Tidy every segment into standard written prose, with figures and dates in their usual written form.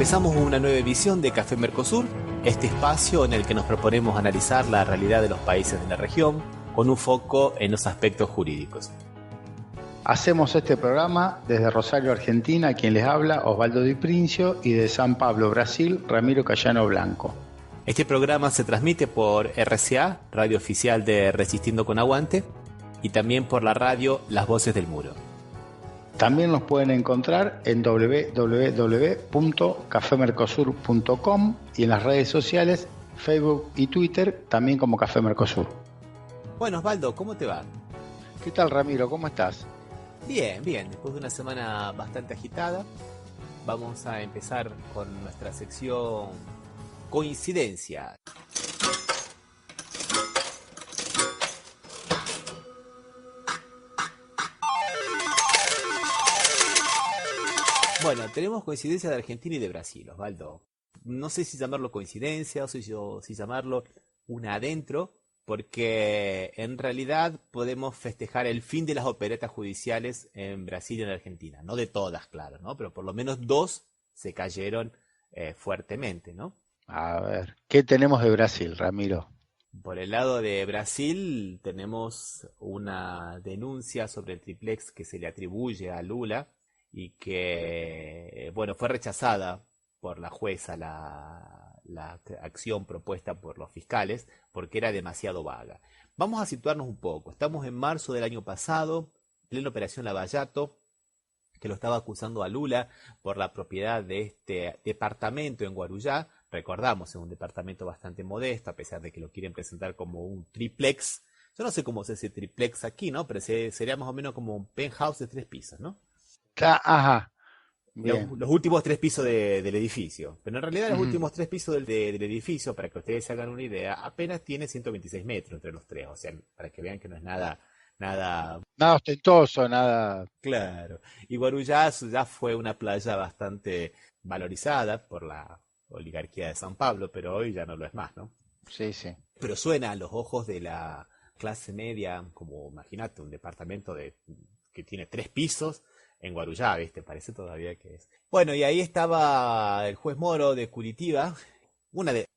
Empezamos una nueva edición de Café Mercosur, este espacio en el que nos proponemos analizar la realidad de los países de la región con un foco en los aspectos jurídicos. Hacemos este programa desde Rosario, Argentina, quien les habla, Osvaldo Di Princio, y de San Pablo, Brasil, Ramiro Cayano Blanco. Este programa se transmite por RCA, radio oficial de Resistiendo con Aguante, y también por la radio Las Voces del Muro. También nos pueden encontrar en www.cafemercosur.com y en las redes sociales, Facebook y Twitter, también como Café Mercosur. Bueno, Osvaldo, ¿cómo te va? ¿Qué tal, Ramiro? ¿Cómo estás? Bien, bien. Después de una semana bastante agitada, vamos a empezar con nuestra sección Coincidencia. Bueno, tenemos coincidencia de Argentina y de Brasil, Osvaldo. No sé si llamarlo coincidencia o si llamarlo un adentro, porque en realidad podemos festejar el fin de las operetas judiciales en Brasil y en Argentina. No de todas, claro, ¿no? Pero por lo menos dos se cayeron fuertemente, ¿no? A ver, ¿qué tenemos de Brasil, Ramiro? Por el lado de Brasil tenemos una denuncia sobre el triplex que se le atribuye a Lula y que, bueno, fue rechazada por la jueza la acción propuesta por los fiscales porque era demasiado vaga. Vamos a situarnos un poco. Estamos en marzo del año pasado, plena operación Lavallato, que lo estaba acusando a Lula por la propiedad de este departamento en Guarujá. Recordamos, es un departamento bastante modesto, a pesar de que lo quieren presentar como un triplex. Yo no sé cómo se dice triplex aquí, ¿no? Pero sería más o menos como un penthouse de 3 pisos, ¿no? Ajá, bien. Los últimos 3 pisos del edificio. Pero en realidad los últimos 3 pisos del edificio, para que ustedes se hagan una idea, apenas tiene 126 metros entre los tres. O sea, para que vean que no es nada Nada ostentoso, nada. claro. Y Guarujá ya fue una playa bastante valorizada por la oligarquía de San Pablo, pero hoy ya no lo es más, ¿no? Sí, sí. Pero suena a los ojos de la clase media, como imagínate, un departamento que tiene 3 pisos en Guarujá, ¿viste? Parece todavía que es. Bueno, y ahí estaba el juez Moro de Curitiba, una de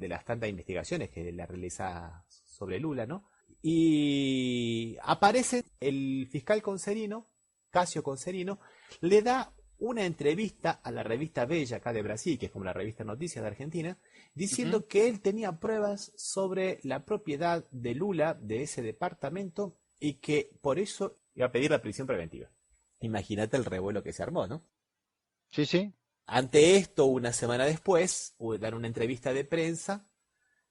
las tantas investigaciones que la realiza sobre Lula, ¿no? Y aparece el fiscal Concerino, Casio Concerino, le da una entrevista a la revista Bella acá de Brasil, que es como la revista Noticias de Argentina, diciendo que él tenía pruebas sobre la propiedad de Lula de ese departamento y que por eso iba a pedir la prisión preventiva. Imagínate el revuelo que se armó, ¿no? Sí, sí. Ante esto, una semana después, dan una entrevista de prensa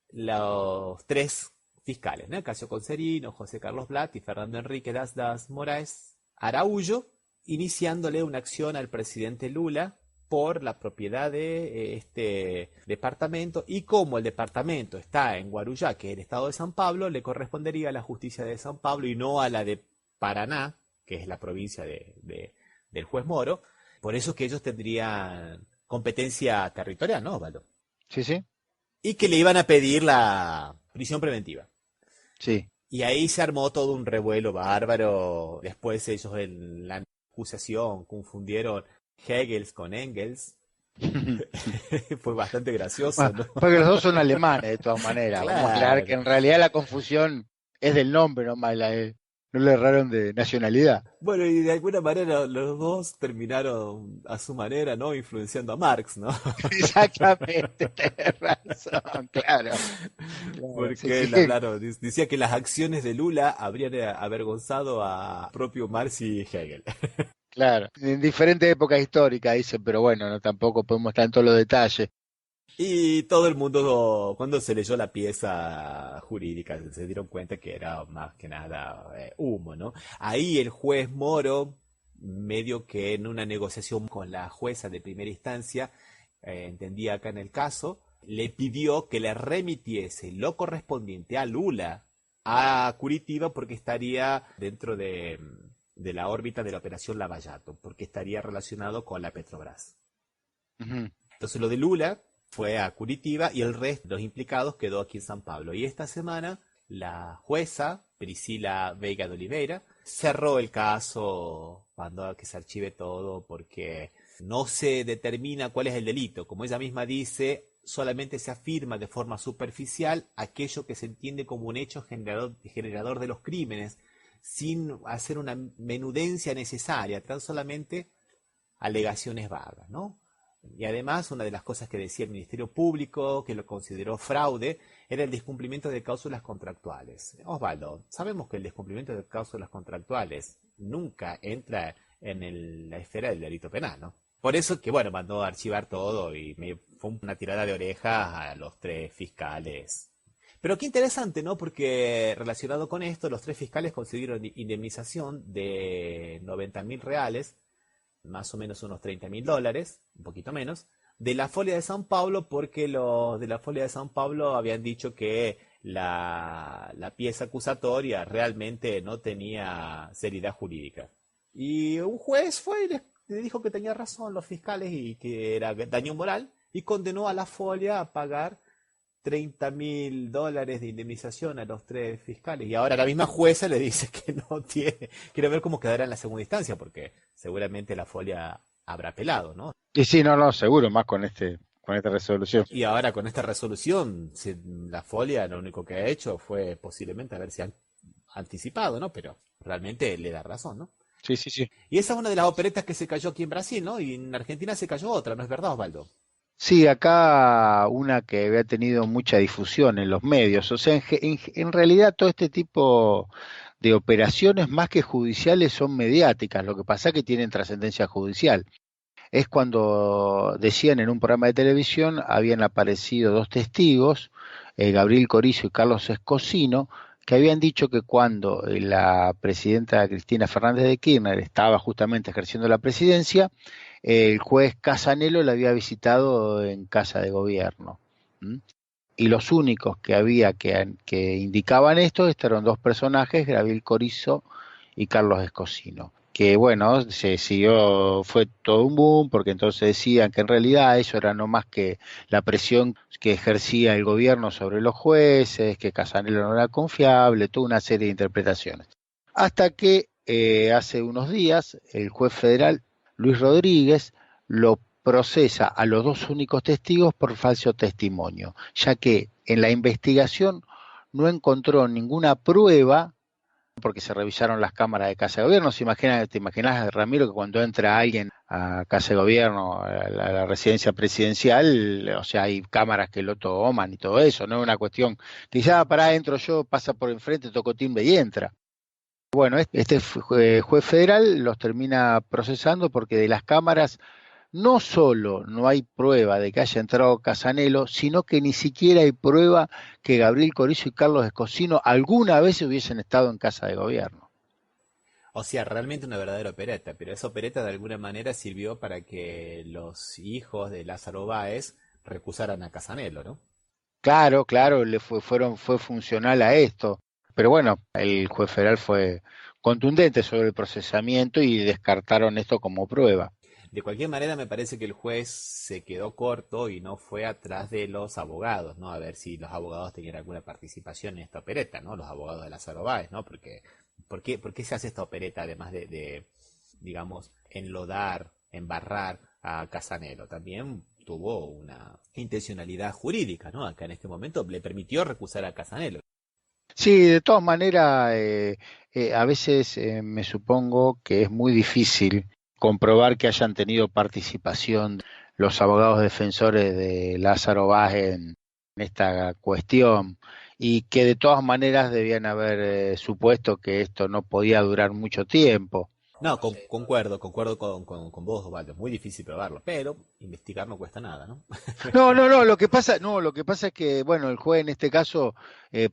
los 3 fiscales, ¿no? Casio Concerino, José Carlos Blatt y Fernando Enrique das Moraes Araújo, iniciándole una acción al presidente Lula por la propiedad de este departamento, y como el departamento está en Guarujá, que es el estado de San Pablo, le correspondería a la justicia de San Pablo y no a la de Paraná, que es la provincia del juez Moro. Por eso es que ellos tendrían competencia territorial, ¿no, Osvaldo? Sí, sí. Y que le iban a pedir la prisión preventiva. Sí. Y ahí se armó todo un revuelo bárbaro. Después ellos en la acusación confundieron Hegel con Engels. Fue bastante gracioso, Bueno, ¿no? porque los dos son alemanes, de todas maneras. Vamos a aclarar que Claro. en realidad la confusión es del nombre nomás, no le erraron de nacionalidad. Bueno, y de alguna manera los dos terminaron a su manera, ¿no? Influenciando a Marx, ¿no? Exactamente, tenés razón, claro. Claro, sí, Porque él sí. hablaron, decía que las acciones de Lula habrían avergonzado a propio Marx y Hegel. Claro, en diferentes épocas históricas, dice, pero bueno, no tampoco podemos estar en todos los detalles. Y todo el mundo, cuando se leyó la pieza jurídica, se dieron cuenta que era más que nada humo, ¿no? Ahí el juez Moro, medio que en una negociación con la jueza de primera instancia, entendía acá en el caso, le pidió que le remitiese lo correspondiente a Lula a Curitiba porque estaría dentro de la órbita de la operación Lavallato, porque estaría relacionado con la Petrobras. Ujú. Entonces lo de Lula fue a Curitiba y el resto de los implicados quedó aquí en San Pablo. Y esta semana la jueza Priscila Veiga de Oliveira cerró el caso, mandó a que se archive todo porque no se determina cuál es el delito. Como ella misma dice, solamente se afirma de forma superficial aquello que se entiende como un hecho generador de los crímenes, sin hacer una menudencia necesaria, tan solamente alegaciones vagas, ¿no? Y además, una de las cosas que decía el Ministerio Público, que lo consideró fraude, era el descumplimiento de cláusulas contractuales. Osvaldo, sabemos que el descumplimiento de cláusulas contractuales nunca entra en la esfera del delito penal, ¿no? Por eso que, bueno, mandó a archivar todo y fue una tirada de orejas a los 3 fiscales. Pero qué interesante, ¿no? Porque relacionado con esto, los 3 fiscales consiguieron indemnización de 90.000 reales, más o menos unos $30.000, un poquito menos, de la Folia de San Pablo, porque los de la Folia de San Pablo habían dicho que la pieza acusatoria realmente no tenía seriedad jurídica. Y un juez fue y le dijo que tenía razón los fiscales y que era daño moral, y condenó a la Folia a pagar $30.000 de indemnización a los 3 fiscales. Y ahora la misma jueza le dice que no tiene. Quiero ver cómo quedará en la segunda instancia, porque seguramente la Folia habrá apelado, ¿no? Y sí, no, seguro, más con esta resolución. Y ahora con esta resolución, la Folia lo único que ha hecho fue posiblemente haberse anticipado, ¿no? Pero realmente le da razón, ¿no? Sí, sí, sí. Y esa es una de las operetas que se cayó aquí en Brasil, ¿no? Y en Argentina se cayó otra, ¿no es verdad, Osvaldo? Sí, acá una que había tenido mucha difusión en los medios. O sea, en realidad todo este tipo de operaciones más que judiciales son mediáticas. Lo que pasa es que tienen trascendencia judicial. Es cuando decían en un programa de televisión, habían aparecido 2 testigos, Gabriel Corizo y Carlos Escocino, que habían dicho que cuando la presidenta Cristina Fernández de Kirchner estaba justamente ejerciendo la presidencia, el juez Casanelo la había visitado en casa de gobierno. ¿Mm? Y los únicos que había que indicaban esto, estos eran 2 personajes, Gabriel Corizo y Carlos Escocino. Que bueno, se siguió, fue todo un boom, porque entonces decían que en realidad eso era no más que la presión que ejercía el gobierno sobre los jueces, que Casanelo no era confiable, toda una serie de interpretaciones. Hasta que hace unos días el juez federal Luis Rodríguez lo procesa a los 2 únicos testigos por falso testimonio, ya que en la investigación no encontró ninguna prueba, porque se revisaron las cámaras de Casa de Gobierno. ¿Te imaginas, Ramiro, que cuando entra alguien a Casa de Gobierno, a la residencia presidencial, o sea, hay cámaras que lo toman y todo eso? No es una cuestión que dice, pará, entro yo, pasa por enfrente, toco timbre y entra. Bueno, este juez federal los termina procesando porque de las cámaras no solo no hay prueba de que haya entrado Casanelo, sino que ni siquiera hay prueba que Gabriel Corizo y Carlos Escocino alguna vez hubiesen estado en casa de gobierno. O sea, realmente una verdadera opereta, pero esa opereta de alguna manera sirvió para que los hijos de Lázaro Báez recusaran a Casanelo, ¿no? Claro, fue funcional a esto. Pero bueno, el juez federal fue contundente sobre el procesamiento y descartaron esto como prueba. De cualquier manera, me parece que el juez se quedó corto y no fue atrás de los abogados, ¿no? A ver si los abogados tenían alguna participación en esta opereta, ¿no? Los abogados de Lázaro Báez, ¿no? Porque, ¿por qué se hace esta opereta además digamos, enlodar, embarrar a Casanelo? También tuvo una intencionalidad jurídica, ¿no? Acá en este momento le permitió recusar a Casanelo. Sí, de todas maneras, a veces me supongo que es muy difícil comprobar que hayan tenido participación los abogados defensores de Lázaro Báez en esta cuestión, y que de todas maneras debían haber supuesto que esto no podía durar mucho tiempo. No, concuerdo con vos, Osvaldo. Es muy difícil probarlo, pero investigar no cuesta nada, ¿no? No, lo que pasa es que, bueno, el juez en este caso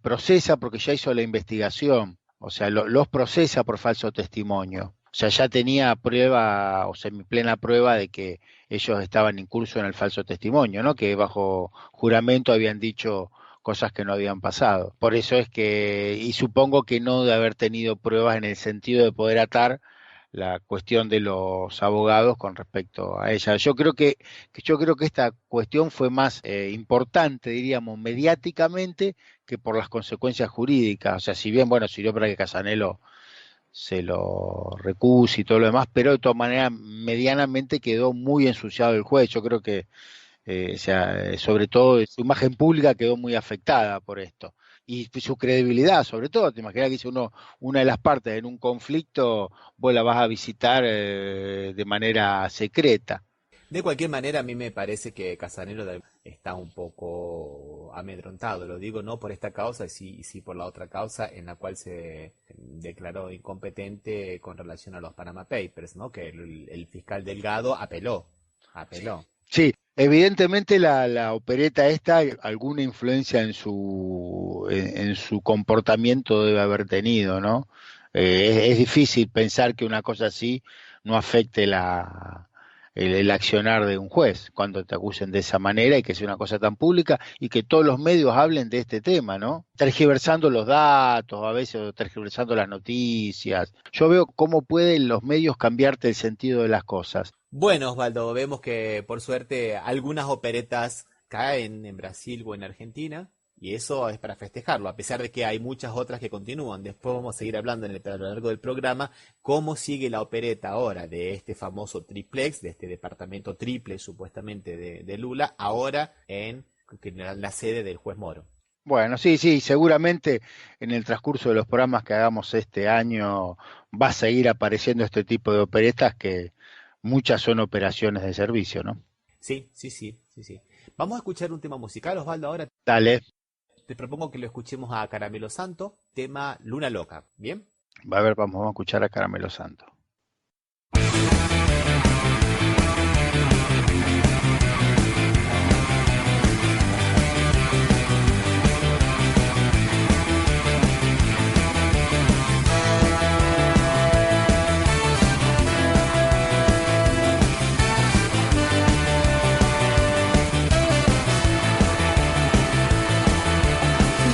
procesa porque ya hizo la investigación, o sea, los procesa por falso testimonio. O sea, ya tenía prueba, o semiplena prueba de que ellos estaban incursos en el falso testimonio, ¿no? Que bajo juramento habían dicho cosas que no habían pasado. Por eso es que, y supongo que no de haber tenido pruebas en el sentido de poder atar la cuestión de los abogados con respecto a ella. Yo creo que esta cuestión fue más importante, diríamos, mediáticamente que por las consecuencias jurídicas. O sea, si bien, bueno, sirvió para que Casanelo se lo recusa y todo lo demás, pero de todas maneras medianamente quedó muy ensuciado el juez. Yo creo que o sea, sobre todo su imagen pública quedó muy afectada por esto. Y su credibilidad, sobre todo, te imaginas que si una de las partes en un conflicto, vos la vas a visitar de manera secreta. De cualquier manera, a mí me parece que Casanero está un poco amedrontado. Lo digo no por esta causa, y sí por la otra causa en la cual se declaró incompetente con relación a los Panama Papers, ¿no? Que el fiscal Delgado apeló. Sí, evidentemente la opereta esta, alguna influencia en su comportamiento debe haber tenido, ¿no? Es difícil pensar que una cosa así no afecte el accionar de un juez cuando te acusen de esa manera y que sea una cosa tan pública y que todos los medios hablen de este tema, ¿no? Tergiversando los datos, a veces o tergiversando las noticias. Yo veo cómo pueden los medios cambiarte el sentido de las cosas. Bueno, Osvaldo, vemos que por suerte algunas operetas caen en Brasil o en Argentina, y eso es para festejarlo, a pesar de que hay muchas otras que continúan. Después vamos a seguir hablando a lo largo del programa cómo sigue la opereta ahora de este famoso triplex, de este departamento triple supuestamente de Lula, ahora en la sede del juez Moro. Bueno, sí, sí, seguramente en el transcurso de los programas que hagamos este año va a seguir apareciendo este tipo de operetas que muchas son operaciones de servicio, ¿no? Sí, sí, sí, sí, sí. Vamos a escuchar un tema musical, Osvaldo, ahora. Dale, Te propongo que lo escuchemos a Caramelo Santo, tema Luna Loca. ¿Bien? a ver, vamos a escuchar a Caramelo Santo.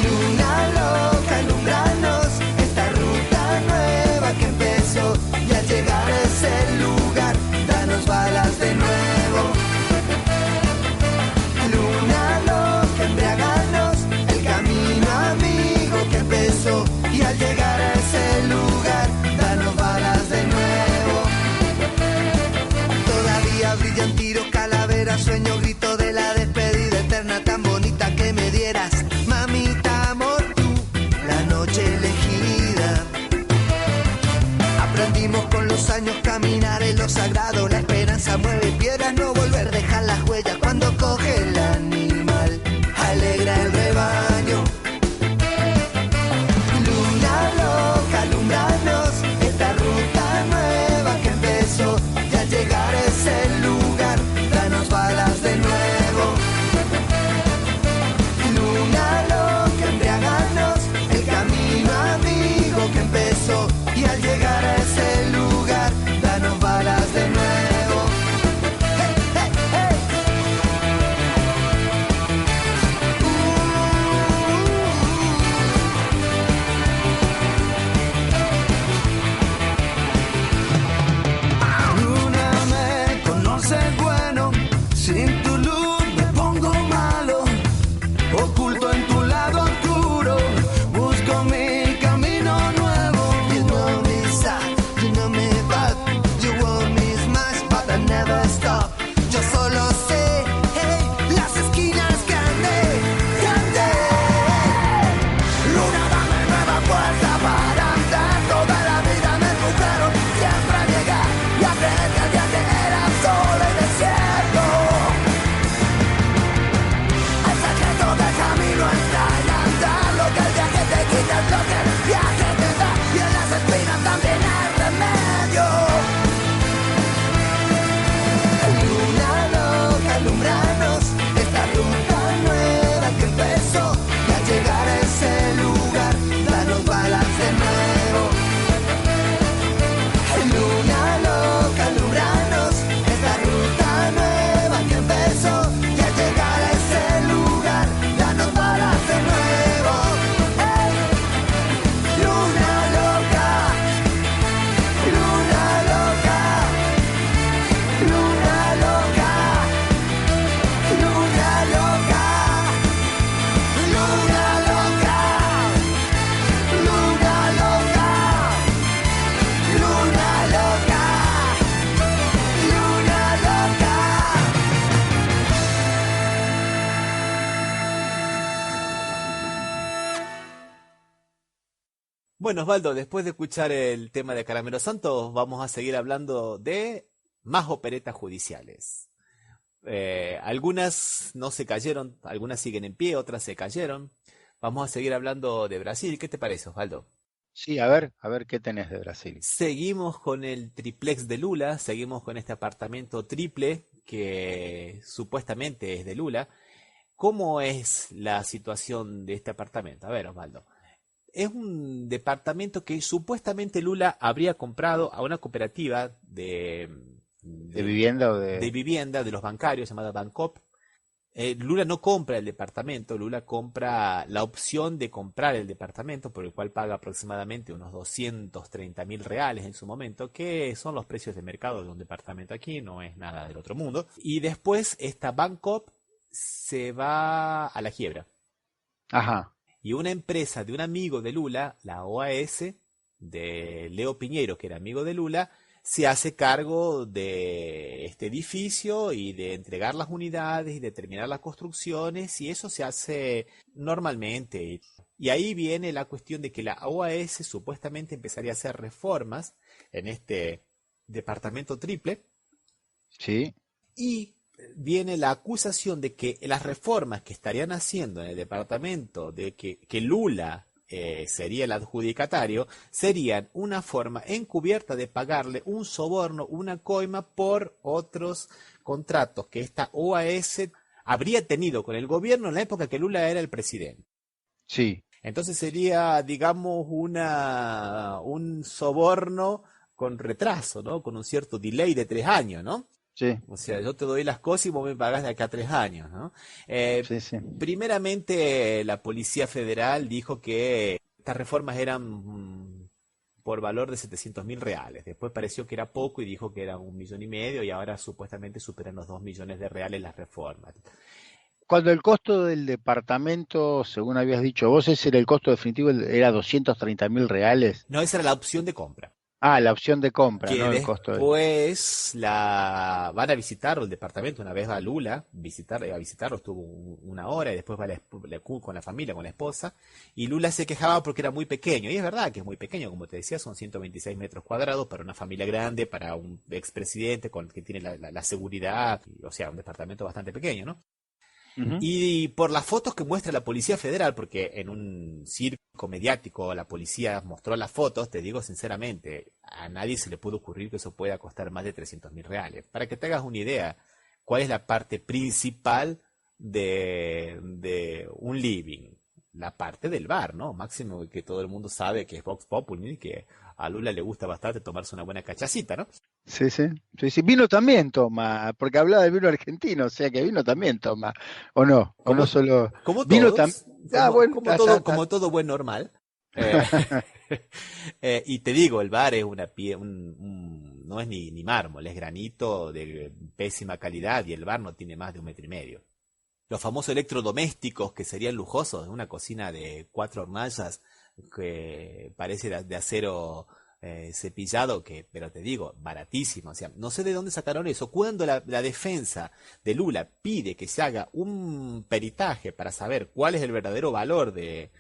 Luna loca, alumbranos esta ruta nueva que empezó y al llegar a ese lugar, danos balas de nuevo. Luna loca, embriaganos el camino amigo que empezó y al llegar a ese lugar, danos balas de nuevo. Todavía brillan tiros, calaveras, sueño, grito de la despedida eterna tan bonita que me dieras. Mamita, amor, tú, la noche elegida. Aprendimos con los años caminar en lo sagrado. La esperanza mueve piedras, no volver, dejar las huellas cuando coge el animal. Alegra el rebaño. Luna loca, alumbranos esta ruta nueva que empezó y al llegar a ese lugar, danos balas de nuevo. Luna loca, embriaganos el camino amigo que empezó y al llegar a ese lugar, danos balas de nuevo. Bueno, Osvaldo, después de escuchar el tema de Caramelo Santos, vamos a seguir hablando de más operetas judiciales. Algunas no se cayeron, algunas siguen en pie, otras se cayeron. Vamos a seguir hablando de Brasil. ¿Qué te parece, Osvaldo? Sí, a ver qué tenés de Brasil. Seguimos con el triplex de Lula, seguimos con este apartamento triple que supuestamente es de Lula. ¿Cómo es la situación de este apartamento? A ver, Osvaldo. Es un departamento que supuestamente Lula habría comprado a una cooperativa ¿De vivienda o de de...? vivienda de los bancarios llamada Bancop. Lula no compra el departamento, Lula compra la opción de comprar el departamento, por el cual paga aproximadamente unos 230.000 reales en su momento, que son los precios de mercado de un departamento aquí, no es nada del otro mundo. Y después esta Bancop se va a la quiebra. Ajá, Y una empresa de un amigo de Lula, la OAS, de Leo Piñero, que era amigo de Lula, se hace cargo de este edificio y de entregar las unidades y de terminar las construcciones, y eso se hace normalmente. Y ahí viene la cuestión de que la OAS supuestamente empezaría a hacer reformas en este departamento triple, sí, y viene la acusación de que las reformas que estarían haciendo en el departamento, de que Lula sería el adjudicatario, serían una forma encubierta de pagarle un soborno, una coima por otros contratos que esta OAS habría tenido con el gobierno en la época que Lula era el presidente. sí. Entonces sería, digamos, un soborno con retraso, ¿no? Con un cierto delay de 3 años, ¿no? Sí, O sea, yo te doy las cosas y vos me pagás de acá a 3 años, ¿no? sí, sí. Primeramente, la Policía Federal dijo que estas reformas eran por valor de 700.000 reales. Después pareció que era poco y dijo que era 1,5 millones, y ahora supuestamente superan los 2 millones de reales las reformas. Cuando el costo del departamento, según habías dicho vos, ese era el costo definitivo, era 230.000 reales. No, esa era la opción de compra. Ah, la opción de compra, Que no el costo de... después van a visitarlo el departamento. Una vez va Lula a visitarlo, estuvo una hora, y después va con la familia, con la esposa, y Lula se quejaba porque era muy pequeño, y es verdad que es muy pequeño, como te decía, son 126 metros cuadrados para una familia grande, para un expresidente que tiene la seguridad, o sea, un departamento bastante pequeño, ¿no? Ujú. Y por las fotos que muestra la Policía Federal, porque en un circo mediático la policía mostró las fotos, te digo sinceramente, a nadie se le puede ocurrir que eso pueda costar más de 300.000 reales. Para que te hagas una idea, ¿cuál es la parte principal de un living? La parte del bar, ¿no? Máximo que todo el mundo sabe que es Vox Populi, que a Lula le gusta bastante tomarse una buena cachacita, ¿no? Sí, sí, sí, sí. Vino también toma, porque hablaba de vino argentino, o sea que vino también toma, o no Como, solo... como Vino también... todos, Ah, bueno, como todo buen normal. Eh, y te digo, el bar es no es ni mármol, es granito de pésima calidad, y el bar no tiene más de 1,5 metros. Los famosos electrodomésticos que serían lujosos, una cocina de 4 hornallas que parece de acero cepillado, pero te digo, baratísimo. O sea, no sé de dónde sacaron eso. Cuando la defensa de Lula pide que se haga un peritaje para saber cuál es el verdadero valor De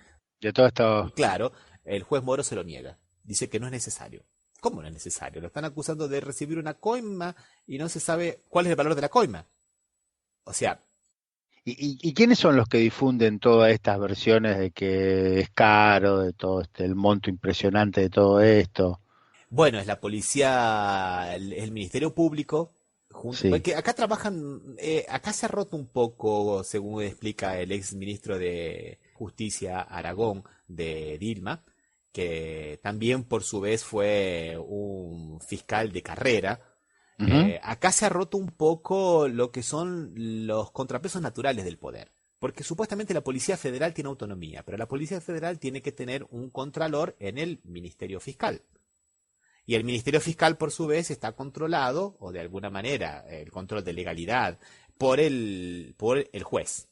todo esto... claro, el juez Moro se lo niega. Dice que no es necesario. ¿Cómo no es necesario? Lo están acusando de recibir una coima y no se sabe cuál es el valor de la coima. O sea, ¿Y quiénes son los que difunden todas estas versiones de que es caro, de todo el monto impresionante de todo esto? bueno, es la policía, el Ministerio Público, Sí. porque acá trabajan, acá se ha roto un poco, según explica el ex ministro de Justicia Aragón de Dilma, que también por su vez fue un fiscal de carrera. Ujú. Acá se ha roto un poco lo que son los contrapesos naturales del poder. Porque supuestamente la Policía Federal tiene autonomía, pero la Policía Federal tiene que tener un contralor en el Ministerio Fiscal. Y el Ministerio Fiscal, por su vez, está controlado, o de alguna manera, el control de legalidad, por el juez.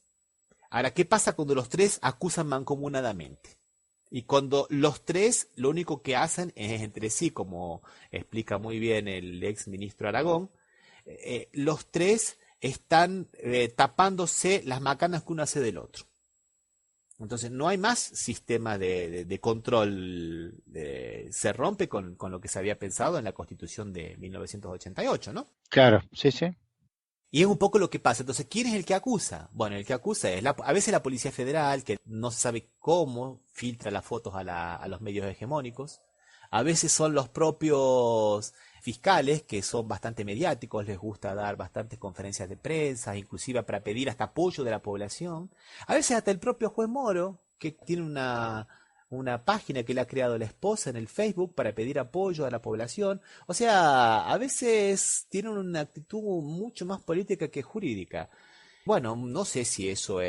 Ahora, ¿qué pasa cuando los tres acusan mancomunadamente? Y cuando los tres lo único que hacen es entre sí, como explica muy bien el ex ministro Aragón, los tres están tapándose las macanas que uno hace del otro. Entonces no hay más sistema de control, se rompe con lo que se había pensado en la Constitución de 1988, ¿no? Claro, sí, sí. Y es un poco lo que pasa. Entonces, ¿quién es el que acusa? Bueno, el que acusa es a veces la Policía Federal, que no se sabe cómo filtra las fotos a los medios hegemónicos. A veces son los propios fiscales, que son bastante mediáticos, les gusta dar bastantes conferencias de prensa, inclusive para pedir hasta apoyo de la población. A veces hasta el propio juez Moro, que tiene una página que le ha creado la esposa en el Facebook para pedir apoyo a la población. O sea, a veces tienen una actitud mucho más política que jurídica. Bueno, no sé si eso no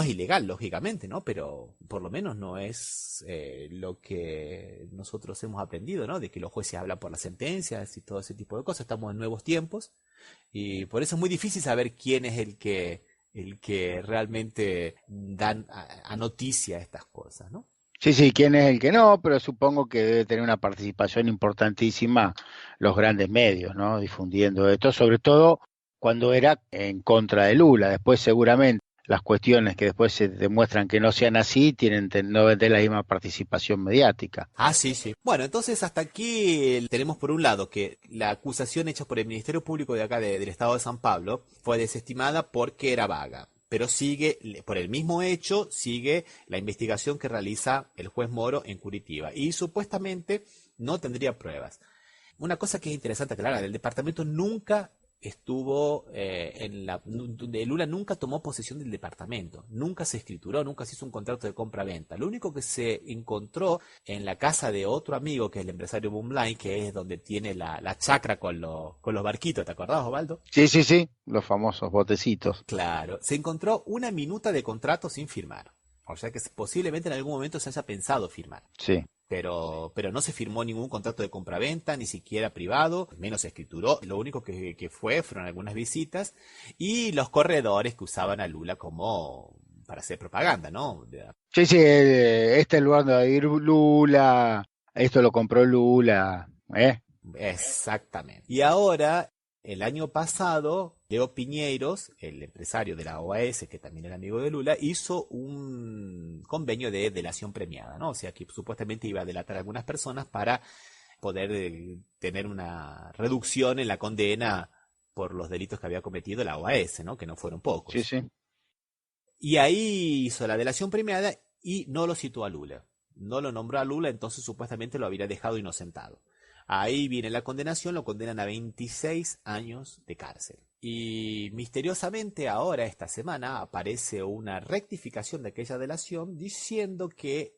es ilegal, lógicamente, ¿no? Pero por lo menos no es lo que nosotros hemos aprendido, ¿no? De que los jueces hablan por las sentencias y todo ese tipo de cosas. Estamos en nuevos tiempos y por eso es muy difícil saber quién es el que realmente dan a noticia estas cosas, ¿no? Sí, sí, quién es el que no, pero supongo que debe tener una participación importantísima los grandes medios, ¿no? Difundiendo esto, sobre todo cuando era en contra de Lula. Después seguramente las cuestiones que después se demuestran que no sean así no de la misma participación mediática. Ah, sí, sí. Bueno, entonces hasta aquí tenemos por un lado que la acusación hecha por el Ministerio Público de acá del Estado de San Pablo fue desestimada porque era vaga. Pero sigue, por el mismo hecho, sigue la investigación que realiza el juez Moro en Curitiba. Y supuestamente no tendría pruebas. Una cosa que es interesante aclarar, el departamento nunca estuvo Lula nunca tomó posesión del departamento, nunca se escrituró, nunca se hizo un contrato de compra-venta. Lo único que se encontró en la casa de otro amigo, que es el empresario Bumblay, que es donde tiene la chacra con los barquitos, ¿te acordás, Osvaldo? Sí, sí, sí, los famosos botecitos. Claro, se encontró una minuta de contrato sin firmar. O sea que posiblemente en algún momento se haya pensado firmar. Sí. Pero no se firmó ningún contrato de compraventa, ni siquiera privado, menos se escrituró. Lo único que fueron algunas visitas y los corredores que usaban a Lula como para hacer propaganda, ¿no? Sí, sí, este es el lugar donde va a ir Lula, esto lo compró Lula, ¿eh? Exactamente. Y ahora, el año pasado, Leo Piñeiros, el empresario de la OAS, que también era amigo de Lula, hizo un convenio de delación premiada, ¿no? O sea, que supuestamente iba a delatar a algunas personas para poder tener una reducción en la condena por los delitos que había cometido la OAS, ¿no? Que no fueron pocos. Sí, sí. Y ahí hizo la delación premiada y no lo citó a Lula. No lo nombró a Lula, entonces supuestamente lo habría dejado inocentado. Ahí viene la condenación, lo condenan a 26 años de cárcel. Y misteriosamente ahora, esta semana, aparece una rectificación de aquella delación diciendo que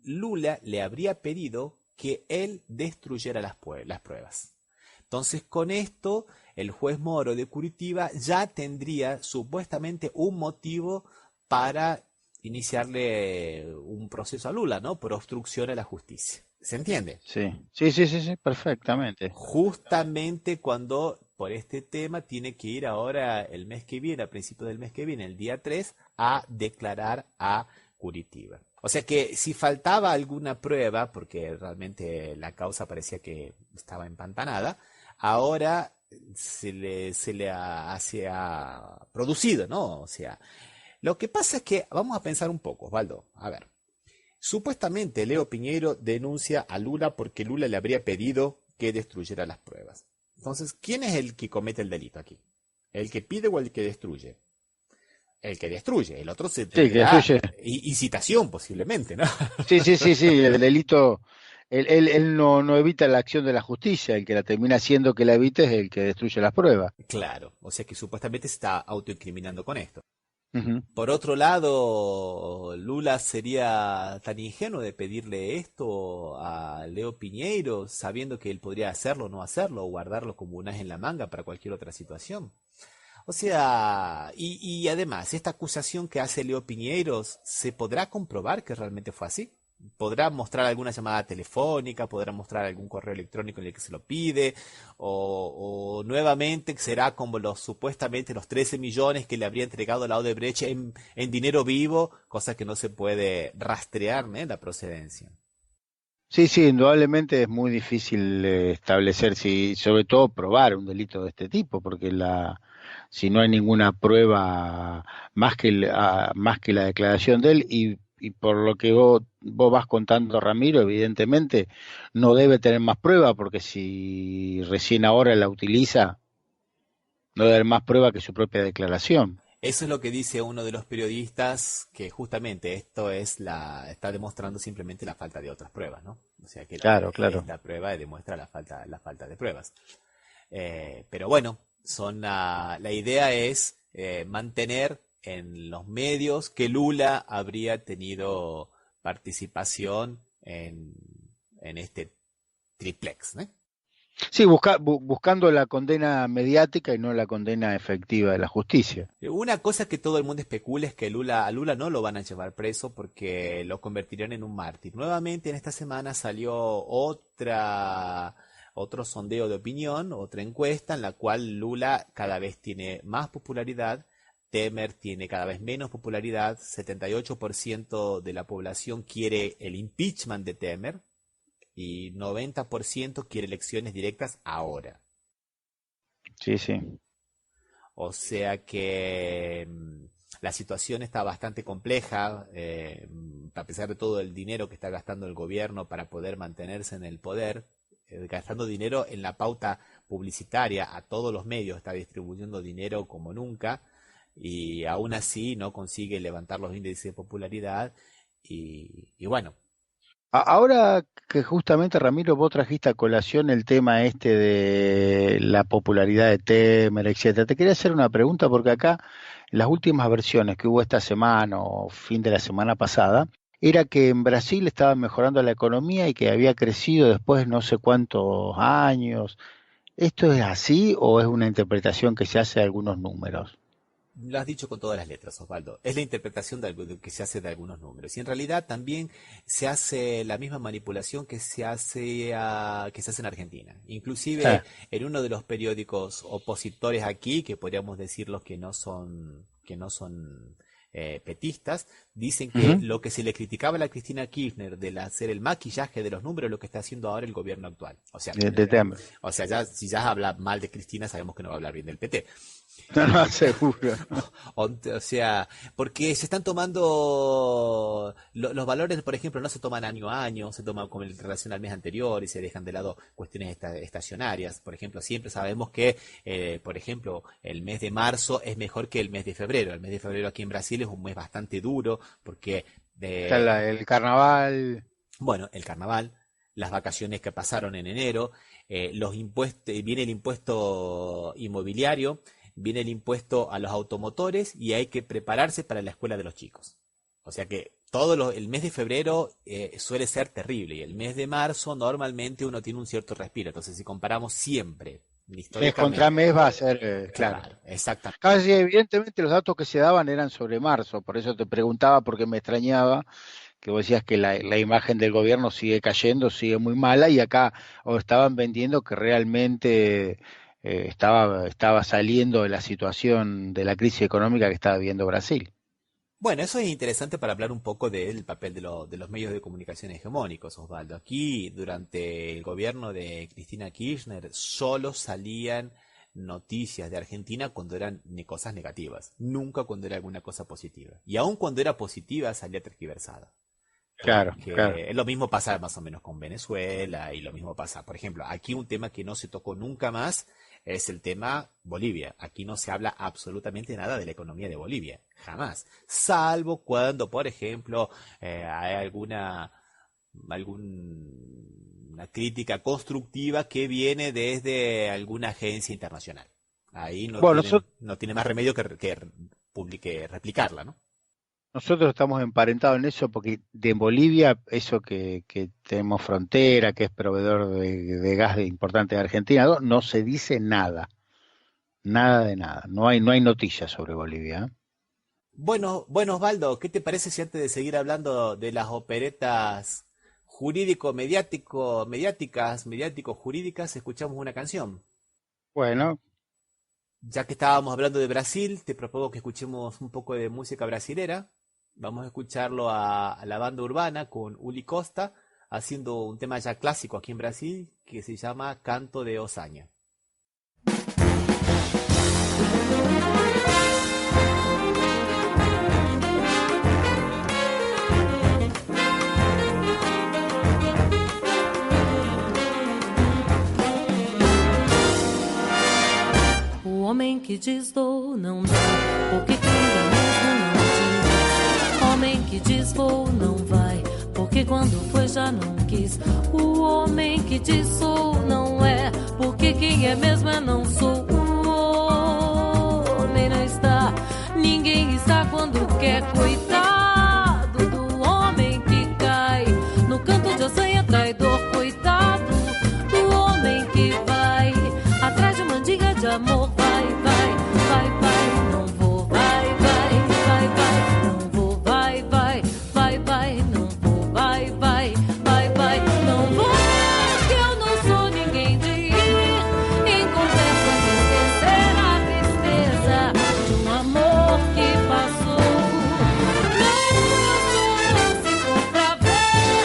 Lula le habría pedido que él destruyera las pruebas. Entonces, con esto, el juez Moro de Curitiba ya tendría supuestamente un motivo para iniciarle un proceso a Lula, ¿no? Por obstrucción a la justicia. ¿Se entiende? Sí, sí, sí, sí, sí, perfectamente. Justamente cuando por este tema tiene que ir ahora el mes que viene, a principios del mes que viene, el día 3, a declarar a Curitiba. O sea que si faltaba alguna prueba, porque realmente la causa parecía que estaba empantanada, ahora se le ha producido, ¿no? O sea, lo que pasa es que, vamos a pensar un poco, Osvaldo, a ver. Supuestamente Leo Piñeiro denuncia a Lula porque Lula le habría pedido que destruyera las pruebas. Entonces, ¿quién es el que comete el delito aquí? ¿El que pide o el que destruye? El que destruye, el otro se tendrá incitación posiblemente, ¿no? Sí, sí, sí, sí, el delito, él no evita la acción de la justicia, el que la termina haciendo que la evite es el que destruye las pruebas. Claro, o sea que supuestamente se está autoincriminando con esto. Uh-huh. Por otro lado, Lula sería tan ingenuo de pedirle esto a Leo Piñeiro, sabiendo que él podría hacerlo o no hacerlo, o guardarlo como un as en la manga para cualquier otra situación. O sea, y además, esta acusación que hace Leo Piñeiros, ¿se podrá comprobar que realmente fue así? ¿Podrá mostrar alguna llamada telefónica? ¿Podrá mostrar algún correo electrónico en el que se lo pide? ¿O nuevamente será como supuestamente los 13 millones que le habría entregado la Odebrecht en dinero vivo? Cosa que no se puede rastrear, ¿no?, la procedencia. Sí, sí, indudablemente es muy difícil establecer, sobre todo probar un delito de este tipo, porque si no hay ninguna prueba más que la declaración de él y por lo que vos vas contando, Ramiro, evidentemente no debe tener más prueba porque si recién ahora la utiliza, no debe haber más prueba que su propia declaración. Eso es lo que dice uno de los periodistas, que justamente esto está demostrando simplemente la falta de otras pruebas, ¿no? O sea que Claro, claro. esta prueba demuestra la falta de pruebas. Pero bueno, la idea es mantener en los medios que Lula habría tenido participación en este triplex, ¿no? Sí, buscando la condena mediática y no la condena efectiva de la justicia. Una cosa que todo el mundo especula es que a Lula no lo van a llevar preso porque lo convertirían en un mártir. Nuevamente en esta semana salió otro sondeo de opinión, otra encuesta en la cual Lula cada vez tiene más popularidad, Temer tiene cada vez menos popularidad, 78% de la población quiere el impeachment de Temer y 90% quiere elecciones directas ahora. Sí, sí. O sea que la situación está bastante compleja, a pesar de todo el dinero que está gastando el gobierno para poder mantenerse en el poder, gastando dinero en la pauta publicitaria a todos los medios, está distribuyendo dinero como nunca y aún así no consigue levantar los índices de popularidad y bueno. Ahora que justamente, Ramiro, vos trajiste a colación el tema este de la popularidad de Temer, etcétera, te quería hacer una pregunta porque acá, en las últimas versiones que hubo esta semana o fin de la semana pasada, era que en Brasil estaba mejorando la economía y que había crecido después de no sé cuántos años. ¿Esto es así o es una interpretación que se hace de algunos números? Lo has dicho con todas las letras, Osvaldo. Es la interpretación que se hace de algunos números. Y en realidad también se hace la misma manipulación que se hace en Argentina. Inclusive en uno de los periódicos opositores aquí, que podríamos decir los que no son petistas, dicen que Ujú. lo que se le criticaba a la Cristina Kirchner de hacer el maquillaje de los números es lo que está haciendo ahora el gobierno actual. De Temer. Si ya habla mal de Cristina, sabemos que no va a hablar bien del PT. No, no, seguro. O sea, porque se están tomando los valores, por ejemplo, no se toman año a año, se toman como en relación al mes anterior y se dejan de lado cuestiones estacionarias. Por ejemplo, siempre sabemos que, por ejemplo, el mes de marzo es mejor que el mes de febrero. El mes de febrero aquí en Brasil es un mes bastante duro porque, Está el carnaval. bueno, el carnaval, las vacaciones que pasaron en enero, los impuestos, viene el impuesto inmobiliario, viene el impuesto a los automotores y hay que prepararse para la escuela de los chicos. O sea que el mes de febrero suele ser terrible y el mes de marzo normalmente uno tiene un cierto respiro. Entonces si comparamos siempre, Mes contra históricamente, mes va a ser, claro. claro, exactamente. Casi evidentemente los datos que se daban eran sobre marzo, por eso te preguntaba, porque me extrañaba que vos decías que la imagen del gobierno sigue cayendo, sigue muy mala, y acá o estaban vendiendo que realmente estaba saliendo de la situación de la crisis económica que estaba viviendo Brasil. Bueno, eso es interesante para hablar un poco del papel de los medios de comunicación hegemónicos, Osvaldo. Aquí, durante el gobierno de Cristina Kirchner, solo salían noticias de Argentina cuando eran cosas negativas, nunca cuando era alguna cosa positiva. Y aun cuando era positiva, salía tergiversada. Claro, claro. Porque lo mismo pasa más o menos con Venezuela y lo mismo pasa, por ejemplo, aquí un tema que no se tocó nunca más es el tema Bolivia. Aquí no se habla absolutamente nada de la economía de Bolivia, jamás. Salvo cuando, por ejemplo, hay alguna crítica constructiva que viene desde alguna agencia internacional. Ahí Bueno, no tiene más remedio que replicarla, ¿no? nosotros estamos emparentados en eso porque de Bolivia, eso que tenemos frontera, que es proveedor de gas importante de Argentina, no se dice nada, nada de nada. No hay noticias sobre Bolivia. Bueno, Osvaldo, ¿qué te parece si antes de seguir hablando de las operetas mediático-jurídicas, escuchamos una canción? Bueno, Ya que estábamos hablando de Brasil, te propongo que escuchemos un poco de música brasilera. Vamos a escucharlo a la banda urbana con Uli Costa, haciendo un tema ya clásico aquí en Brasil que se llama Canto de Osaña. O homem que diz vou não dá, porque quem dá mesmo não diz. Homem que diz vou não vai, porque quando foi já não quis. O homem que diz sou não é, porque quem é mesmo é não sou. O homem não está, ninguém está quando quer. Coitado do homem que cai no canto de ossanha traidor. Coitado do homem que vai atrás de mandinga de amor. Vai, vai, vai, vai, não vou. Vai, vai, vai, vai, não vou. Vai, vai, vai, vai, não vou. Vai, vai, vai, vai, não vou. Que eu não sou ninguém de ir em conversa de esquecer a tristeza de um amor que passou. Não, se for pra ver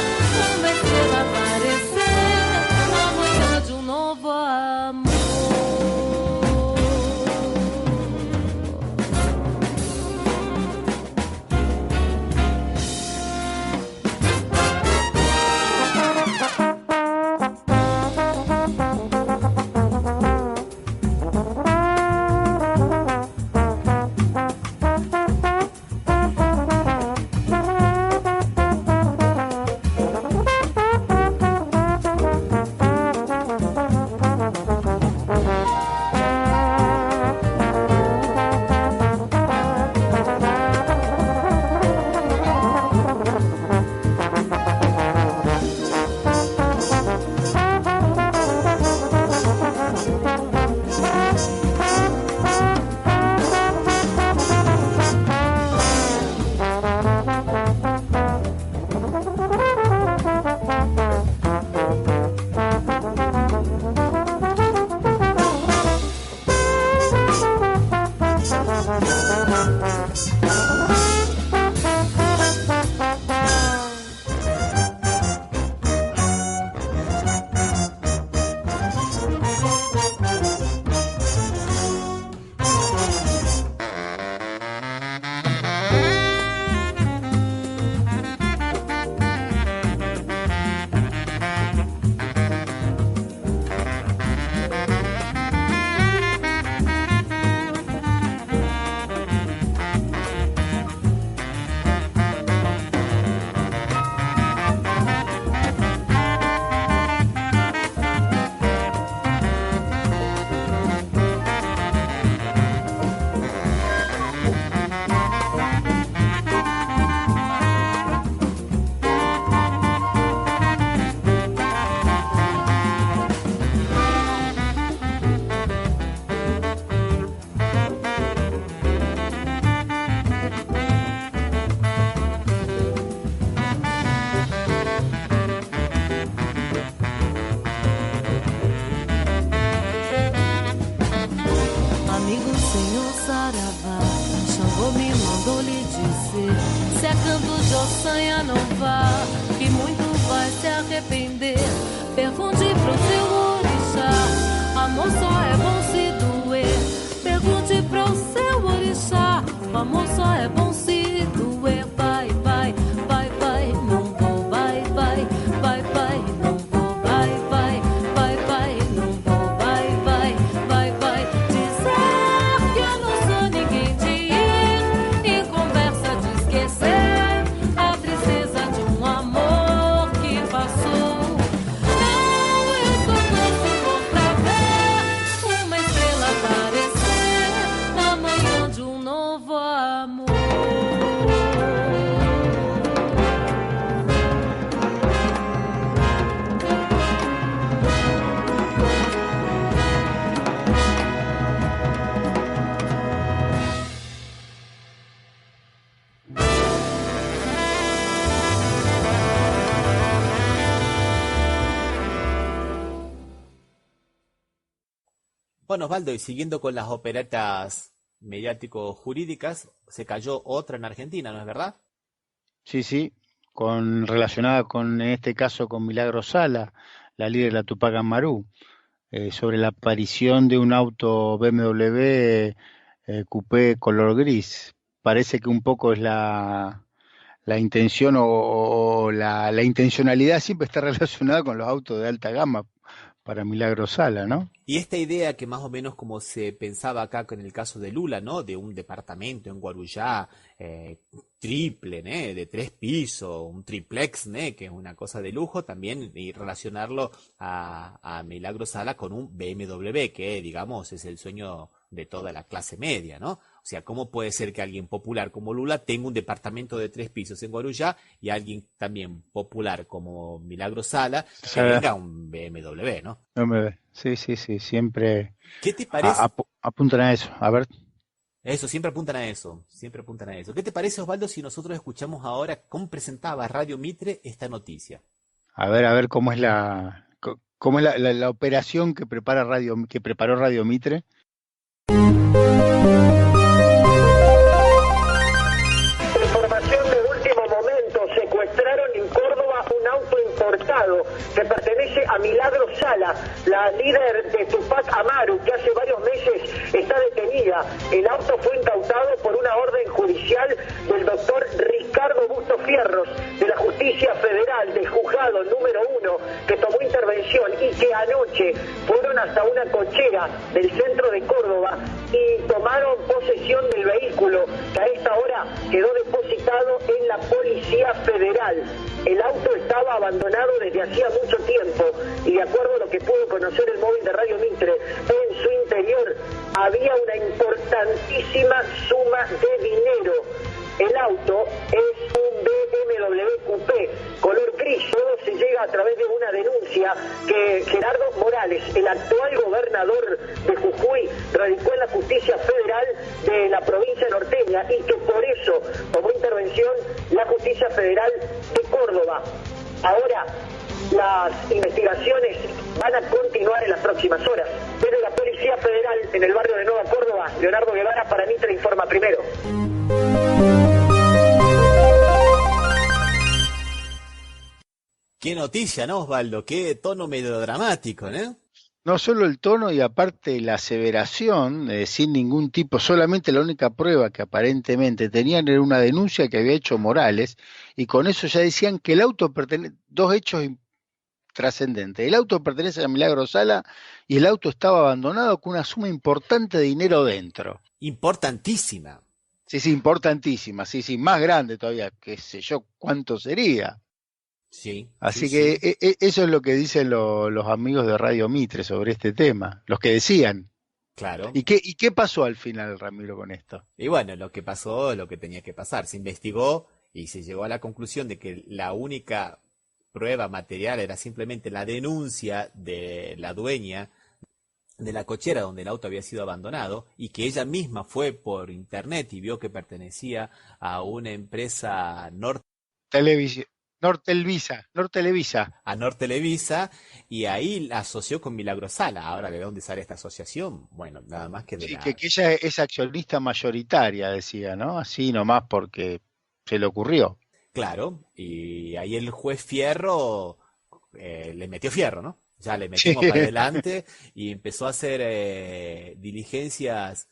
uma estrela aparecer amanhã de um novo amor. Amigo senhor Saravá, Xangô me mandou lhe dizer: se é canto de ossanha não vá, que muito vai se arrepender. Pergunte pro seu orixá, amor só é bom se doer. Pergunte pro seu orixá, o amor só é bom se doer. Vai, vai, vai, vai, não vou. Vai, vai, vai, vai, não vou. Vai, vai, vai, vai, não vou. Vai, vai, vai, vai, dizer que eu não sou ninguém de ir em conversa de esquecer a tristeza de um amor que passou. Não, eu só torço pra ver uma estrela aparecer na manhã de um novo amor. Bueno, Osvaldo, y siguiendo con las operetas mediático-jurídicas, se cayó otra en Argentina, ¿no es verdad? Sí, sí, relacionada con, en este caso, con Milagro Sala, la líder de la Tupac Amaru, sobre la aparición de un auto BMW coupé color gris. Parece que un poco es la intención o la intencionalidad siempre está relacionada con los autos de alta gama para Milagro Sala, ¿no? Y esta idea que más o menos como se pensaba acá con el caso de Lula, ¿no? De un departamento en Guarujá, triple, ¿no? De 3 pisos, un triplex, ¿no? Que es una cosa de lujo, también y relacionarlo a Milagro Sala con un BMW, que digamos es el sueño de toda la clase media, ¿no? O sea, ¿cómo puede ser que alguien popular como Lula tenga un departamento de 3 pisos en Guarujá y alguien también popular como Milagro Sala tenga un BMW, ¿no? No me ve. Sí, sí, sí, siempre ¿Qué te parece? apuntan a eso. A ver, Eso, siempre apuntan a eso, siempre apuntan a eso. ¿Qué te parece, Osvaldo, si nosotros escuchamos ahora cómo presentaba Radio Mitre esta noticia? a ver cómo es cómo es la operación que que preparó Radio Mitre. Información de último momento: secuestraron en Córdoba un auto importado que pertenece a Milagro Sala, la líder de Tupac Amaru, que hace varios meses está detenida. El auto fue incautado por una orden judicial del doctor Ricardo Busto Fierros, de la Justicia Federal, del juzgado número 1, que tomó intervención y que anoche fueron hasta una cochera del centro de Córdoba y tomaron posesión del vehículo, que a esta hora quedó depositado en la Policía Federal. El auto estaba abandonado desde hacía mucho tiempo y, de acuerdo a lo que pudo conocer el móvil de Radio Mitre, en su interior había una importantísima suma de dinero. El auto es un BMW Coupé color gris. Todo se llega a través de una denuncia que Gerardo Morales, el actual gobernador de Jujuy, radicó en la Justicia Federal de la provincia norteña y que por eso tomó intervención la Justicia Federal de Córdoba. Ahora, las investigaciones van a continuar en las próximas horas. Desde la Policía Federal en el barrio de Nueva Córdoba, Leonardo Guevara para Mitre Informa Primero. Qué noticia, ¿no, Osvaldo? Qué tono melodramático, ¿no? No solo el tono y aparte la aseveración, sin ningún tipo, solamente la única prueba que aparentemente tenían era una denuncia que había hecho Morales, y con eso ya decían que el auto pertenece, dos hechos trascendentes: el auto pertenece a Milagro Sala y el auto estaba abandonado con una suma importante de dinero dentro. Importantísima. Sí, sí, importantísima, sí, sí, más grande todavía, qué sé yo cuánto sería. Sí, Así sí, que sí. eso es lo que dicen los amigos de Radio Mitre sobre este tema, los que decían. Claro. ¿Y qué pasó al final, Ramiro, con esto? Y bueno, lo que pasó, lo que tenía que pasar. Se investigó y se llegó a la conclusión de que la única prueba material era simplemente la denuncia de la dueña de la cochera donde el auto había sido abandonado y que ella misma fue por internet y vio que pertenecía a una empresa Televisión, Nortelevisa. a Nortelevisa y ahí la asoció con Milagro Sala. Ahora, ¿de dónde sale esta asociación? Bueno, nada más que de Sí, la... que ella es accionista mayoritaria, decía, ¿no? Así nomás porque se le ocurrió. Claro, y ahí el juez Fierro le metió fierro, ¿no? Ya le Sí. metimos para adelante y empezó a hacer diligencias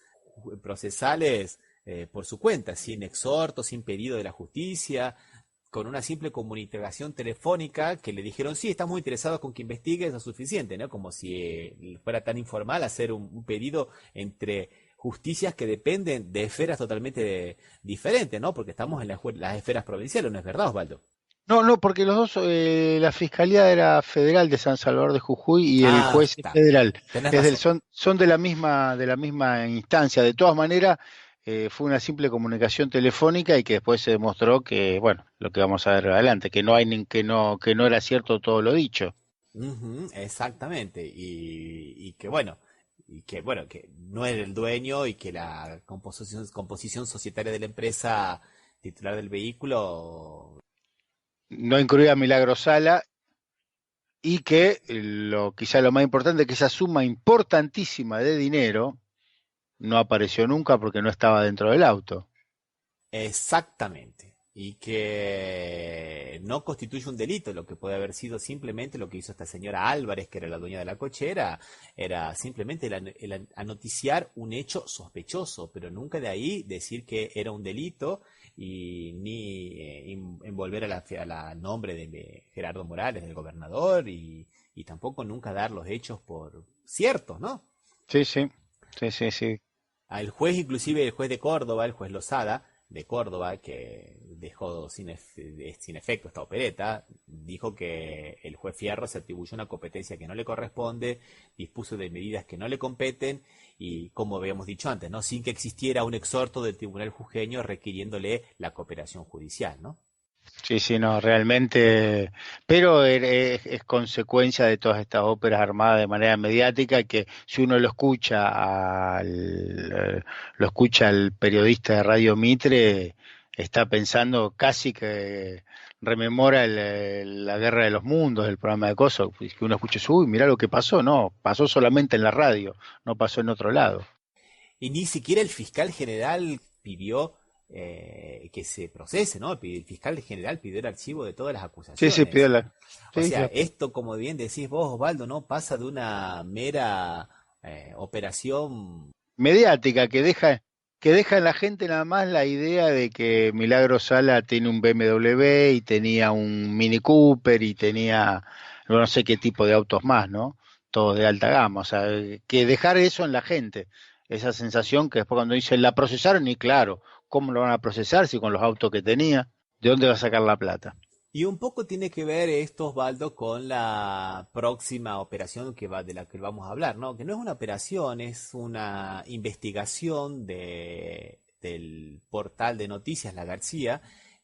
procesales por su cuenta, sin exhorto, sin pedido de la justicia, con una simple comunicación telefónica que le dijeron, sí, estamos interesados con que investigue, eso es suficiente, ¿no? Como si fuera tan informal hacer un pedido entre justicias que dependen de esferas totalmente diferentes, ¿no? Porque estamos en las esferas provinciales, ¿no es verdad, Osvaldo? No, porque los dos, la fiscalía era federal de San Salvador de Jujuy y el Ah, juez es está. federal. Tenés razón. Son de la misma instancia. De todas maneras, fue una simple comunicación telefónica y que después se demostró que, bueno, lo que vamos a ver adelante, que no hay que no era cierto todo lo dicho. Ujú, exactamente. Y que bueno, que no era el dueño y que la composición societaria de la empresa titular del vehículo. No incluía Milagro Sala y que quizá lo más importante, que esa suma importantísima de dinero no apareció nunca porque no estaba dentro del auto. Exactamente. y que no constituye un delito, lo que puede haber sido simplemente lo que hizo esta señora Álvarez, que era la dueña de la cochera, era simplemente el anoticiar un hecho sospechoso, pero nunca de ahí decir que era un delito y ni envolver a la nombre de Gerardo Morales, del gobernador, y tampoco nunca dar los hechos por ciertos, ¿no? Sí, sí, sí, sí, sí. Al juez, inclusive el juez de Córdoba, el juez Lozada, de Córdoba, que dejó sin efecto esta opereta, dijo que el juez Fierro se atribuyó una competencia que no le corresponde, dispuso de medidas que no le competen y, como habíamos dicho antes, ¿no?, sin que existiera un exhorto del tribunal jujeño requiriéndole la cooperación judicial, ¿no? Sí, sí, no, realmente, pero es consecuencia de todas estas óperas armadas de manera mediática que si uno lo escucha al periodista de Radio Mitre, está pensando casi que rememora la Guerra de los Mundos, el programa de Coso, que uno escucha, uy, mirá lo que pasó, no, pasó solamente en la radio, no pasó en otro lado. Y ni siquiera el fiscal general pidió que se procese, ¿no? El fiscal general pidió el archivo de todas las acusaciones. Sí, sí, pidió o sea, esto, como bien decís vos, Osvaldo, no pasa de una mera operación mediática que deja en la gente nada más la idea de que Milagro Sala tiene un BMW y tenía un Mini Cooper y tenía no sé qué tipo de autos más, ¿no? Todos de alta gama, o sea, que dejar eso en la gente, esa sensación que después cuando dicen la procesaron, y claro, ¿cómo lo van a procesar si con los autos que tenía? ¿De dónde va a sacar la plata? Y un poco tiene que ver esto, Osvaldo, con la próxima operación de la que vamos a hablar, ¿no? Que no es una operación, es una investigación del portal de noticias La García,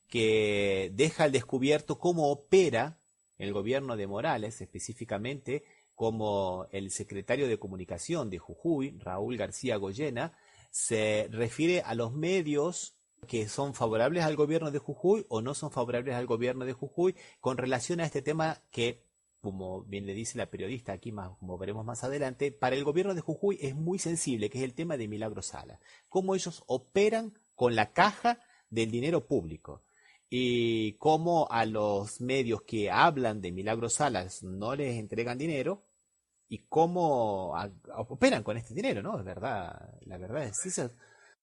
que deja al descubierto cómo opera el gobierno de Morales, específicamente como el secretario de Comunicación de Jujuy, Raúl García Goyena, se refiere a los medios que son favorables al gobierno de Jujuy o no son favorables al gobierno de Jujuy con relación a este tema que, como bien le dice la periodista aquí, como veremos más adelante, para el gobierno de Jujuy es muy sensible, que es el tema de Milagro Sala, cómo ellos operan con la caja del dinero público y cómo a los medios que hablan de Milagro Salas no les entregan dinero y cómo operan con este dinero, ¿no? Es verdad, la verdad es eso.